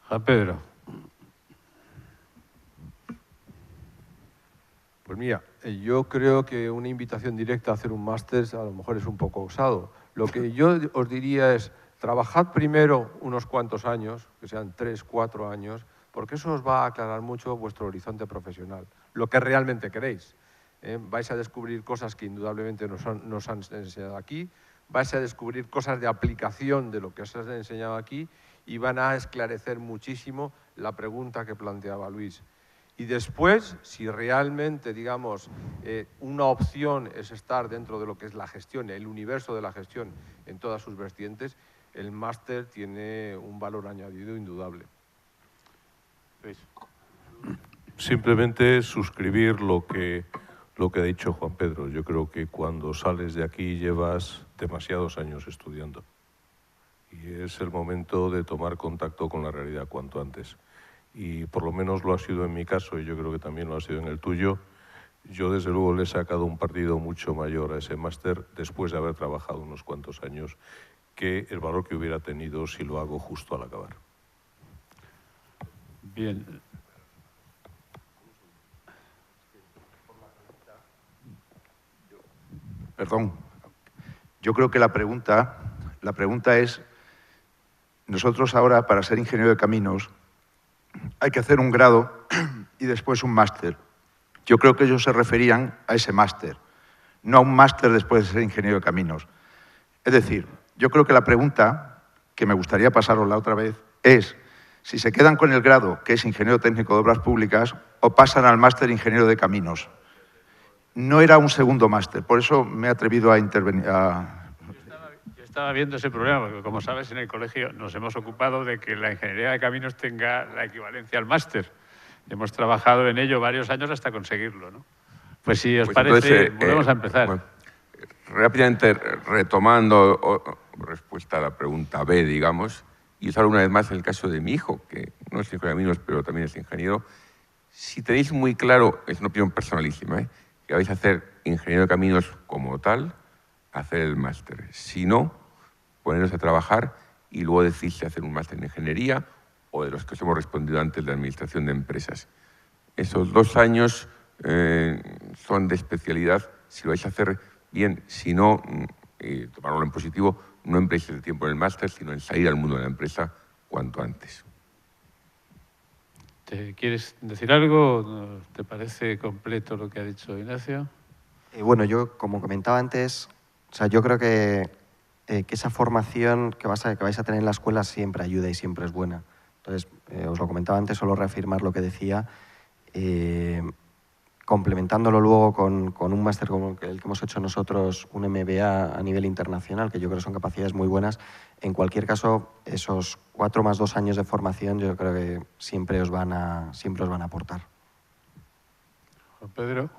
Juan Pedro. Pues mira, yo creo que una invitación directa a hacer un máster a lo mejor es un poco osado. Lo que yo os diría es, trabajad primero unos cuantos años, que sean 3, 4 años, porque eso os va a aclarar mucho vuestro horizonte profesional, lo que realmente queréis. Vais a descubrir cosas que indudablemente nos han enseñado aquí, vais a descubrir cosas de aplicación de lo que os han enseñado aquí y van a esclarecer muchísimo la pregunta que planteaba Luis. Y después, si realmente, digamos, una opción es estar dentro de lo que es la gestión, el universo de la gestión en todas sus vertientes, el máster tiene un valor añadido indudable. Luis. Simplemente suscribir lo que ha dicho Juan Pedro. Yo creo que cuando sales de aquí llevas demasiados años estudiando y es el momento de tomar contacto con la realidad cuanto antes. Y por lo menos lo ha sido en mi caso y yo creo que también lo ha sido en el tuyo. Yo desde luego le he sacado un partido mucho mayor a ese máster después de haber trabajado unos cuantos años que el valor que hubiera tenido si lo hago justo al acabar. Bien. Perdón. Yo creo que la pregunta es, nosotros ahora para ser ingeniero de caminos hay que hacer un grado y después un máster. Yo creo que ellos se referían a ese máster, no a un máster después de ser ingeniero de caminos. Es decir, yo creo que la pregunta que me gustaría pasaros la otra vez es si se quedan con el grado, que es ingeniero técnico de obras públicas, o pasan al máster ingeniero de caminos. No era un segundo máster, por eso me he atrevido a intervenir. Yo estaba viendo ese problema, porque como sabes, en el colegio nos hemos ocupado de que la ingeniería de caminos tenga la equivalencia al máster. Hemos trabajado en ello varios años hasta conseguirlo, ¿no? Pues si os parece, entonces, volvemos a empezar. Bueno, rápidamente retomando respuesta a la pregunta B, digamos, y usar una vez más el caso de mi hijo, que no es ingeniero de caminos, pero también es ingeniero. Si tenéis muy claro, es una opinión personalísima, que vais a hacer ingeniero de caminos como tal, hacer el máster. Si no, poneros a trabajar y luego decir si hacer un máster en ingeniería o de los que os hemos respondido antes de administración de empresas. Esos 2 años son de especialidad. Si lo vais a hacer bien, si no, tomarlo en positivo, no empleéis el tiempo en el máster, sino en salir al mundo de la empresa cuanto antes. ¿Te quieres decir algo? ¿Te parece completo lo que ha dicho Ignacio? Bueno, yo, como comentaba antes, o sea, yo creo que que esa formación que vais a tener en la escuela siempre ayuda y siempre es buena. Entonces, os lo comentaba antes, solo reafirmar lo que decía, complementándolo luego con un máster como el que hemos hecho nosotros, un MBA a nivel internacional, que yo creo que son capacidades muy buenas. En cualquier caso, esos 4 más 2 años de formación yo creo que siempre os van a aportar. Juan Pedro.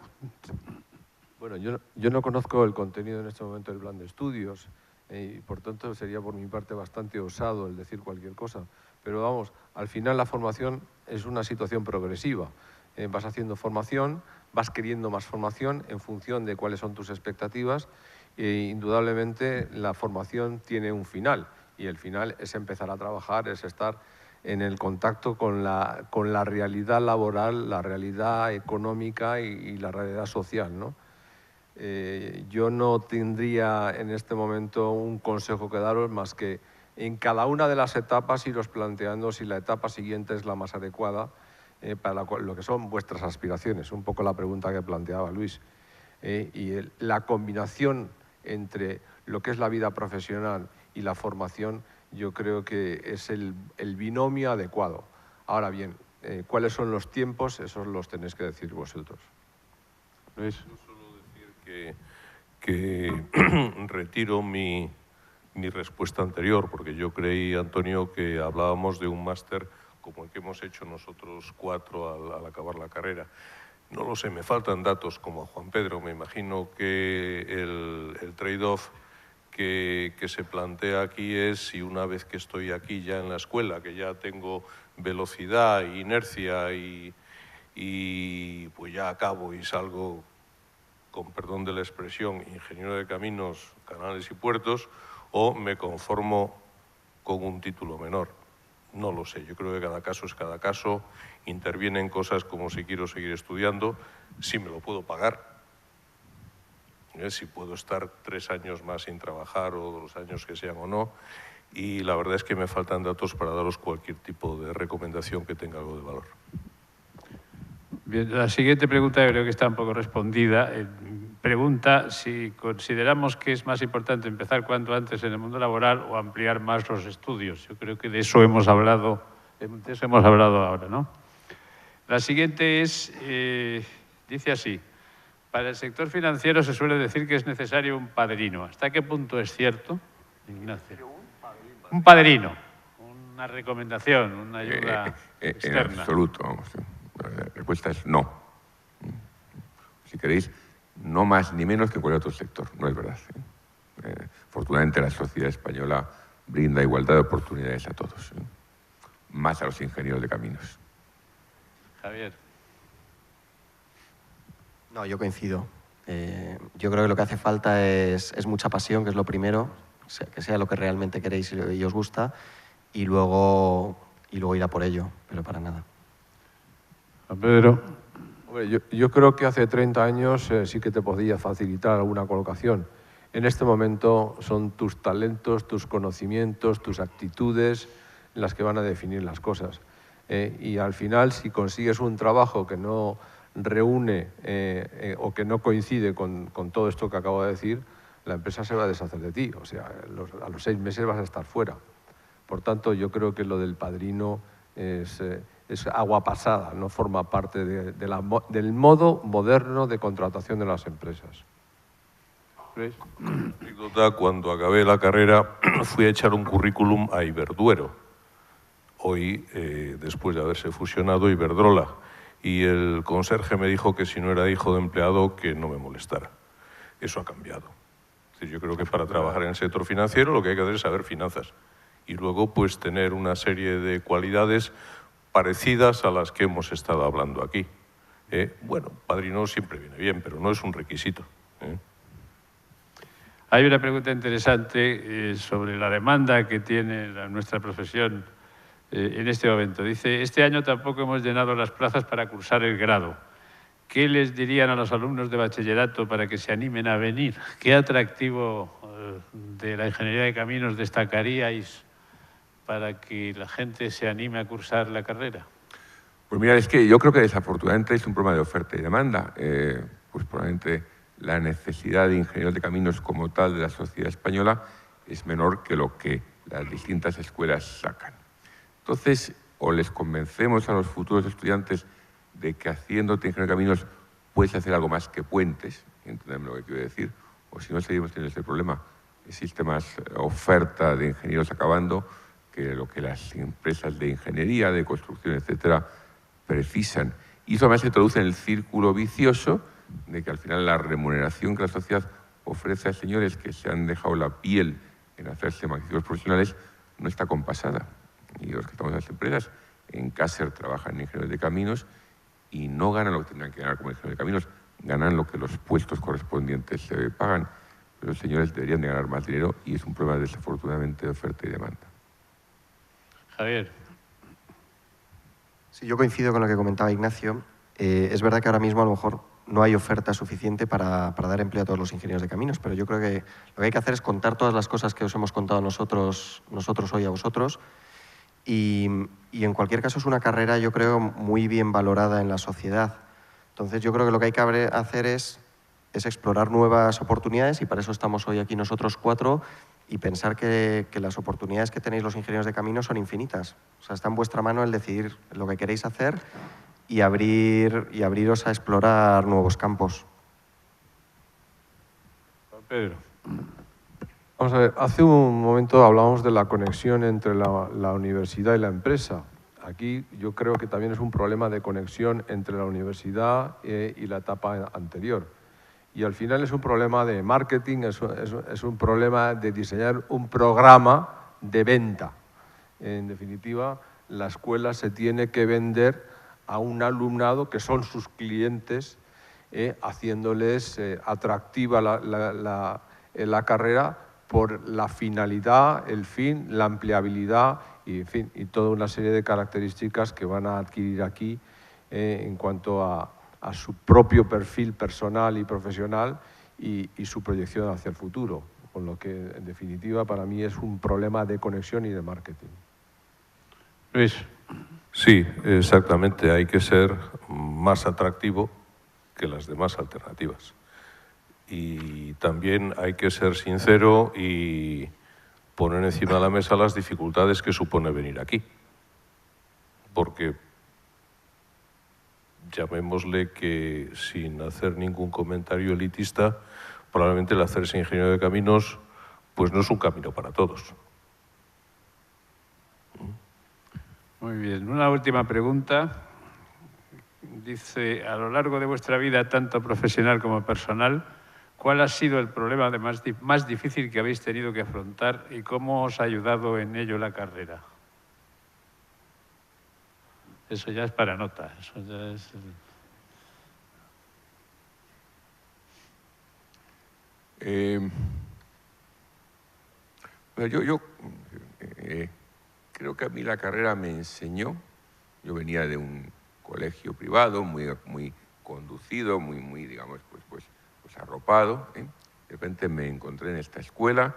Bueno, yo no conozco el contenido en este momento del plan de estudios y por tanto sería por mi parte bastante osado el decir cualquier cosa. Pero vamos, al final la formación es una situación progresiva. Vas haciendo formación, vas queriendo más formación en función de cuáles son tus expectativas e indudablemente la formación tiene un final y el final es empezar a trabajar, es estar en el contacto con la realidad laboral, la realidad económica y la realidad social, ¿no? Yo no tendría en este momento un consejo que daros más que en cada una de las etapas iros planteando si la etapa siguiente es la más adecuada para lo que son vuestras aspiraciones, un poco la pregunta que planteaba Luis. La combinación entre lo que es la vida profesional y la formación yo creo que es el binomio adecuado. Ahora bien, ¿cuáles son los tiempos? Esos los tenéis que decir vosotros. Luis. Yo suelo decir que retiro mi respuesta anterior, porque yo creí, Antonio, que hablábamos de un máster como el que hemos hecho nosotros 4 al acabar la carrera. No lo sé, me faltan datos como a Juan Pedro. Me imagino que el trade-off que se plantea aquí es si una vez que estoy aquí ya en la escuela, que ya tengo velocidad, inercia y pues ya acabo y salgo, con perdón de la expresión, ingeniero de caminos, canales y puertos, o me conformo con un título menor. No lo sé, yo creo que cada caso es cada caso, intervienen cosas como si quiero seguir estudiando, si me lo puedo pagar, si puedo estar 3 años más sin trabajar o los años que sean o no, y la verdad es que me faltan datos para daros cualquier tipo de recomendación que tenga algo de valor. Bien, la siguiente pregunta creo que está un poco respondida. Pregunta si consideramos que es más importante empezar cuanto antes en el mundo laboral o ampliar más los estudios. Yo creo que de eso hemos hablado ahora, ¿no? La siguiente es, dice así, para el sector financiero se suele decir que es necesario un padrino. ¿Hasta qué punto es cierto, Ignacio? Un padrino, una recomendación, una ayuda externa. En absoluto, vamos. La respuesta es no. Si queréis, no más ni menos que en cualquier otro sector, no es verdad. Afortunadamente la sociedad española brinda igualdad de oportunidades a todos, más a los ingenieros de caminos. Javier. No, yo coincido. Yo creo que lo que hace falta es mucha pasión, que es lo primero, que sea lo que realmente queréis y os gusta, y luego ir a por ello, pero para nada. Pedro. Hombre, yo creo que hace 30 años sí que te podía facilitar alguna colocación. En este momento son tus talentos, tus conocimientos, tus actitudes las que van a definir las cosas. Y al final, si consigues un trabajo que no reúne o que no coincide con todo esto que acabo de decir, la empresa se va a deshacer de ti. O sea, a los 6 meses vas a estar fuera. Por tanto, yo creo que lo del padrino es agua pasada, no forma parte del modo moderno de contratación de las empresas. Cuando acabé la carrera fui a echar un currículum a Iberduero, hoy después de haberse fusionado Iberdrola, y el conserje me dijo que si no era hijo de empleado que no me molestara. Eso ha cambiado. Es decir, yo creo que para trabajar en el sector financiero lo que hay que hacer es saber finanzas y luego pues tener una serie de cualidades parecidas a las que hemos estado hablando aquí. Bueno, padrino siempre viene bien, pero no es un requisito. Hay una pregunta interesante sobre la demanda que tiene nuestra profesión en este momento. Dice, este año tampoco hemos llenado las plazas para cursar el grado. ¿Qué les dirían a los alumnos de bachillerato para que se animen a venir? ¿Qué atractivo de la ingeniería de caminos destacaríais para que la gente se anime a cursar la carrera? Pues mira, es que yo creo que desafortunadamente es un problema de oferta y demanda. Pues probablemente la necesidad de ingenieros de caminos como tal de la sociedad española es menor que lo que las distintas escuelas sacan. Entonces, o les convencemos a los futuros estudiantes de que haciéndote ingeniero de caminos puedes hacer algo más que puentes, entendedme lo que quiero decir, o si no seguimos teniendo ese problema. Existe más oferta de ingenieros acabando que lo que las empresas de ingeniería, de construcción, etcétera, precisan. Y eso además se traduce en el círculo vicioso de que al final la remuneración que la sociedad ofrece a señores que se han dejado la piel en hacerse magníficos profesionales no está compasada. Y los que estamos en las empresas, en Caser trabajan en ingenieros de caminos y no ganan lo que tendrían que ganar como ingenieros de caminos, ganan lo que los puestos correspondientes se pagan. Pero los señores deberían de ganar más dinero y es un problema desafortunadamente de oferta y demanda. Javier. Sí, yo coincido con lo que comentaba Ignacio. Es verdad que ahora mismo a lo mejor no hay oferta suficiente para dar empleo a todos los ingenieros de caminos, pero yo creo que lo que hay que hacer es contar todas las cosas que os hemos contado nosotros hoy a vosotros. Y en cualquier caso es una carrera, yo creo, muy bien valorada en la sociedad. Entonces yo creo que lo que hay que hacer es explorar nuevas oportunidades y para eso estamos hoy aquí nosotros 4 y pensar que las oportunidades que tenéis los ingenieros de caminos son infinitas. O sea, está en vuestra mano el decidir lo que queréis hacer y abriros a explorar nuevos campos. Pedro. Vamos a ver, hace un momento hablábamos de la conexión entre la universidad y la empresa. Aquí yo creo que también es un problema de conexión entre la universidad y la etapa anterior. Y al final es un problema de marketing, es un problema de diseñar un programa de venta. En definitiva, la escuela se tiene que vender a un alumnado que son sus clientes, haciéndoles atractiva la carrera por la finalidad, el fin, la empleabilidad y, en fin, y toda una serie de características que van a adquirir aquí en cuanto a su propio perfil personal y profesional y su proyección hacia el futuro. Con lo que, en definitiva, para mí es un problema de conexión y de marketing. Luis. Sí, exactamente. Hay que ser más atractivo que las demás alternativas. Y también hay que ser sincero y poner encima de la mesa las dificultades que supone venir aquí. Porque llamémosle que, sin hacer ningún comentario elitista, probablemente el hacerse ingeniero de caminos pues no es un camino para todos. Muy bien. Una última pregunta. Dice, a lo largo de vuestra vida, tanto profesional como personal, ¿cuál ha sido el problema más difícil que habéis tenido que afrontar y cómo os ha ayudado en ello la carrera? Eso ya es para nota. Eso ya es... Yo creo que a mí la carrera me enseñó. Yo venía de un colegio privado, muy conducido, muy digamos, pues arropado. De repente me encontré en esta escuela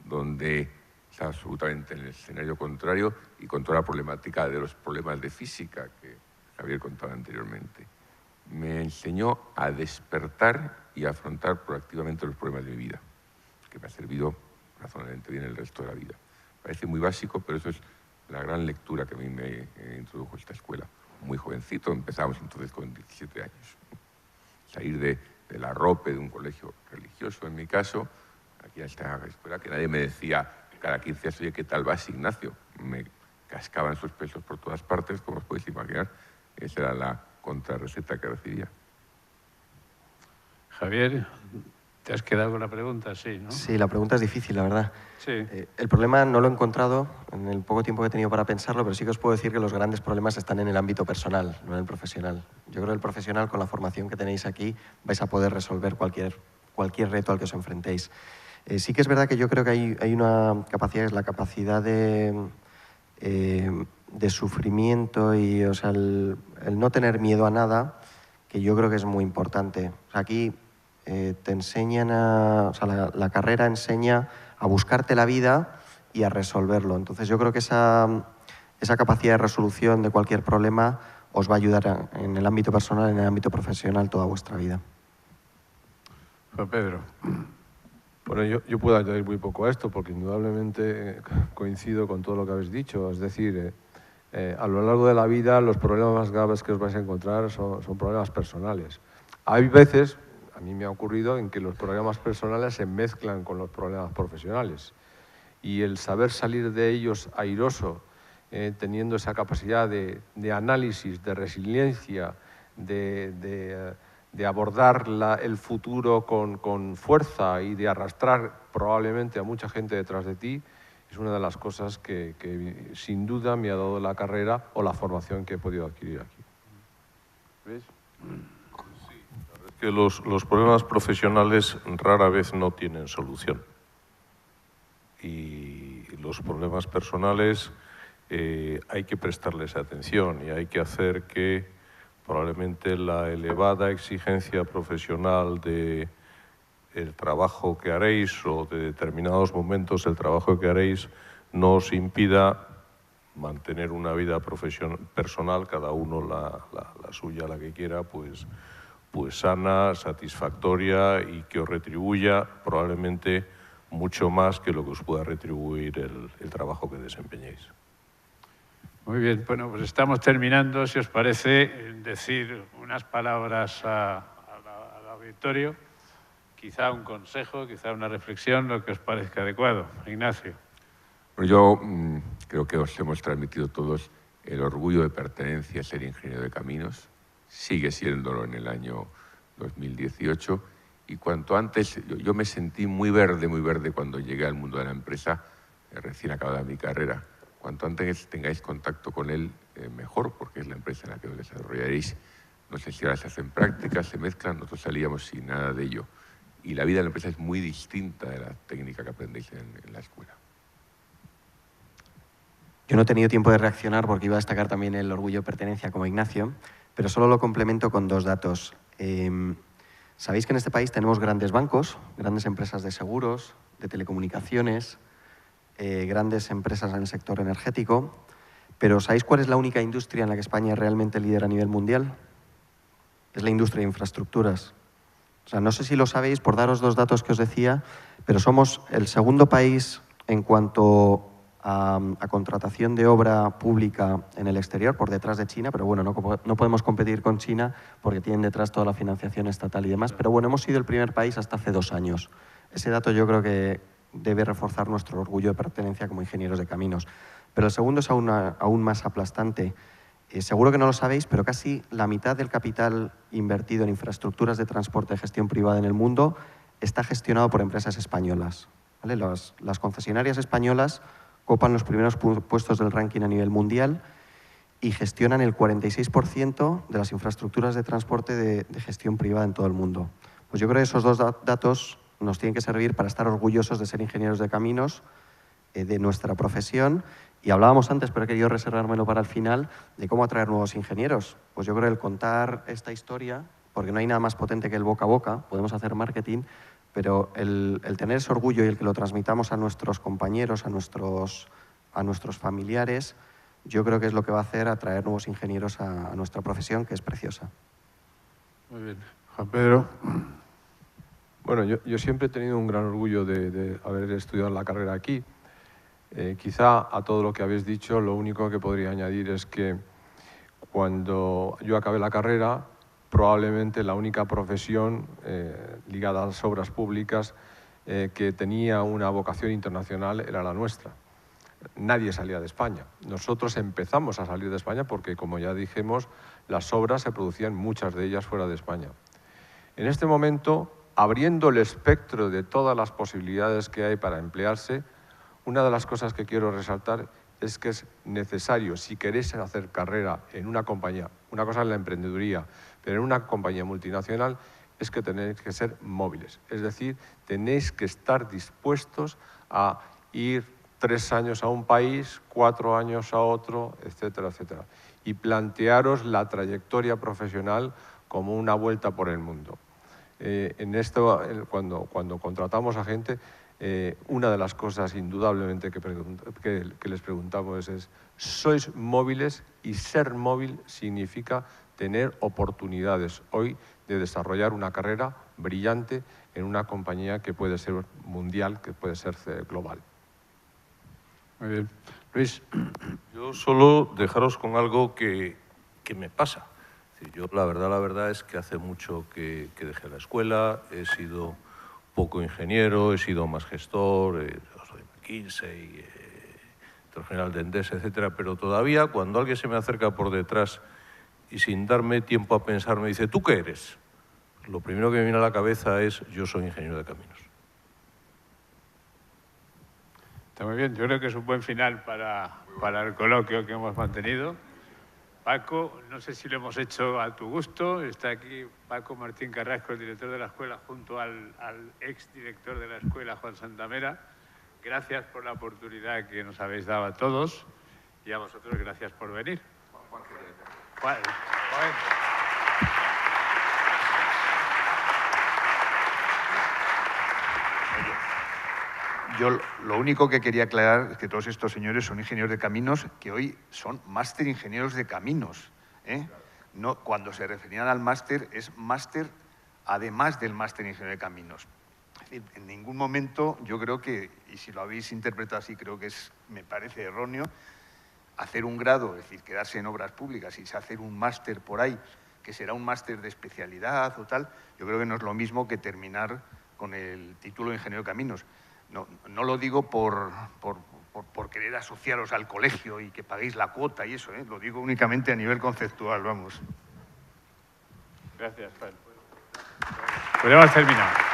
donde estaba absolutamente en el escenario contrario y con toda la problemática de los problemas de física que Javier contaba anteriormente. Me enseñó a despertar y a afrontar proactivamente los problemas de mi vida, que me ha servido razonablemente bien el resto de la vida. Parece muy básico, pero eso es la gran lectura que a mí me introdujo esta escuela. Muy jovencito, empezamos entonces con 17 años. Salir de la rope de un colegio religioso, en mi caso, aquí a esta escuela que nadie me decía cada 15 días, oye, ¿qué tal vas, Ignacio? Me cascaban sus pesos por todas partes, como os podéis imaginar. Esa era la contrarreceta que recibía. Javier, ¿te has quedado con la pregunta? Sí, ¿no? Sí, la pregunta es difícil, la verdad. Sí. El problema no lo he encontrado en el poco tiempo que he tenido para pensarlo, pero sí que os puedo decir que los grandes problemas están en el ámbito personal, no en el profesional. Yo creo que el profesional, con la formación que tenéis aquí, vais a poder resolver cualquier reto al que os enfrentéis. Sí que es verdad que yo creo que hay una capacidad, es la capacidad de sufrimiento y, o sea, el no tener miedo a nada, que yo creo que es muy importante. O sea, aquí te enseñan o sea, la carrera enseña a buscarte la vida y a resolverlo. Entonces yo creo que esa capacidad de resolución de cualquier problema os va a ayudar en el ámbito personal, en el ámbito profesional toda vuestra vida. Juan Pedro. Bueno, yo puedo añadir muy poco a esto porque indudablemente coincido con todo lo que habéis dicho. Es decir, a lo largo de la vida los problemas más graves que os vais a encontrar son problemas personales. Hay veces, a mí me ha ocurrido, en que los problemas personales se mezclan con los problemas profesionales y el saber salir de ellos airoso, teniendo esa capacidad de análisis, de resiliencia, de abordar el futuro con fuerza y de arrastrar probablemente a mucha gente detrás de ti, es una de las cosas que sin duda me ha dado la carrera o la formación que he podido adquirir aquí. ¿Ves? Sí, la verdad es que los problemas profesionales rara vez no tienen solución. Y los problemas personales hay que prestarles atención y hay que hacer que probablemente la elevada exigencia profesional del trabajo que haréis o de determinados momentos del trabajo que haréis no os impida mantener una vida personal, cada uno la suya, la que quiera, pues sana, satisfactoria y que os retribuya probablemente mucho más que lo que os pueda retribuir el trabajo que desempeñéis. Muy bien, bueno, pues estamos terminando. Si os parece, decir unas palabras al auditorio, quizá un consejo, quizá una reflexión, lo que os parezca adecuado. Ignacio. Bueno, yo creo que os hemos transmitido todos el orgullo de pertenencia a ser ingeniero de caminos. Sigue siéndolo en el año 2018. Y cuanto antes, yo me sentí muy verde cuando llegué al mundo de la empresa, recién acabada mi carrera. Cuanto antes tengáis contacto con él, mejor, porque es la empresa en la que os desarrollaréis. No sé si ahora se hacen prácticas, se mezclan, nosotros salíamos sin nada de ello. Y la vida de la empresa es muy distinta de la técnica que aprendéis en la escuela. Yo no he tenido tiempo de reaccionar porque iba a destacar también el orgullo de pertenencia como Ignacio, pero solo lo complemento con dos datos. Sabéis que en este país tenemos grandes bancos, grandes empresas de seguros, de telecomunicaciones, grandes empresas en el sector energético, pero ¿sabéis cuál es la única industria en la que España es realmente líder a nivel mundial? Es la industria de infraestructuras. O sea, no sé si lo sabéis, por daros dos datos que os decía, pero somos el segundo país en cuanto a contratación de obra pública en el exterior, por detrás de China, pero bueno, no podemos competir con China porque tienen detrás toda la financiación estatal y demás, pero bueno, hemos sido el primer país hasta hace 2 años. Ese dato yo creo que debe reforzar nuestro orgullo de pertenencia como ingenieros de caminos. Pero el segundo es aún más aplastante. Seguro que no lo sabéis, pero casi la mitad del capital invertido en infraestructuras de transporte de gestión privada en el mundo está gestionado por empresas españolas, ¿vale? Las concesionarias españolas copan los primeros puestos del ranking a nivel mundial y gestionan el 46% de las infraestructuras de transporte de gestión privada en todo el mundo. Pues yo creo que esos dos datos nos tienen que servir para estar orgullosos de ser ingenieros de caminos, de nuestra profesión. Y hablábamos antes, pero he querido reservármelo para el final, de cómo atraer nuevos ingenieros. Pues yo creo que el contar esta historia, porque no hay nada más potente que el boca a boca, podemos hacer marketing, pero el tener ese orgullo y el que lo transmitamos a nuestros compañeros, a nuestros familiares, yo creo que es lo que va a hacer atraer nuevos ingenieros a nuestra profesión, que es preciosa. Muy bien. Juan Pedro. Bueno, yo siempre he tenido un gran orgullo de haber estudiado la carrera aquí. Quizá a todo lo que habéis dicho, lo único que podría añadir es que cuando yo acabé la carrera, probablemente la única profesión ligada a las obras públicas que tenía una vocación internacional era la nuestra. Nadie salía de España. Nosotros empezamos a salir de España porque, como ya dijimos, las obras se producían muchas de ellas fuera de España. En este momento, abriendo el espectro de todas las posibilidades que hay para emplearse, una de las cosas que quiero resaltar es que es necesario, si queréis hacer carrera en una compañía, una cosa es la emprendeduría, pero en una compañía multinacional, es que tenéis que ser móviles. Es decir, tenéis que estar dispuestos a ir 3 años a un país, 4 años a otro, etcétera, etcétera. Y plantearos la trayectoria profesional como una vuelta por el mundo. En esto, cuando contratamos a gente, una de las cosas indudablemente que les preguntamos es ¿sois móviles? Y ser móvil significa tener oportunidades hoy de desarrollar una carrera brillante en una compañía que puede ser mundial, que puede ser global. Muy bien. Luis. Yo solo dejaros con algo que me pasa. Yo la verdad es que hace mucho que dejé la escuela, he sido poco ingeniero, he sido más gestor, soy de McKinsey, director general de Endesa, etcétera, pero todavía cuando alguien se me acerca por detrás y sin darme tiempo a pensar me dice, ¿tú qué eres? Lo primero que me viene a la cabeza es, yo soy ingeniero de caminos. Está muy bien, yo creo que es un buen final para el coloquio que hemos mantenido. Paco, no sé si lo hemos hecho a tu gusto, está aquí Paco Martín Carrasco, el director de la escuela, junto al exdirector de la escuela, Juan Santamera. Gracias por la oportunidad que nos habéis dado a todos y a vosotros gracias por venir. Juan. Yo lo único que quería aclarar es que todos estos señores son ingenieros de caminos que hoy son máster ingenieros de caminos, ¿eh? No, cuando se referían al máster, es máster además del máster ingeniero de caminos. Es decir, en ningún momento yo creo que, y si lo habéis interpretado así, creo que me parece erróneo, hacer un grado, es decir, quedarse en obras públicas y hacer un máster por ahí, que será un máster de especialidad o tal, yo creo que no es lo mismo que terminar con el título de ingeniero de caminos. No lo digo por querer asociaros al colegio y que paguéis la cuota y eso, ¿eh? Lo digo únicamente a nivel conceptual, vamos. Gracias, Juan. Pues hemos terminado.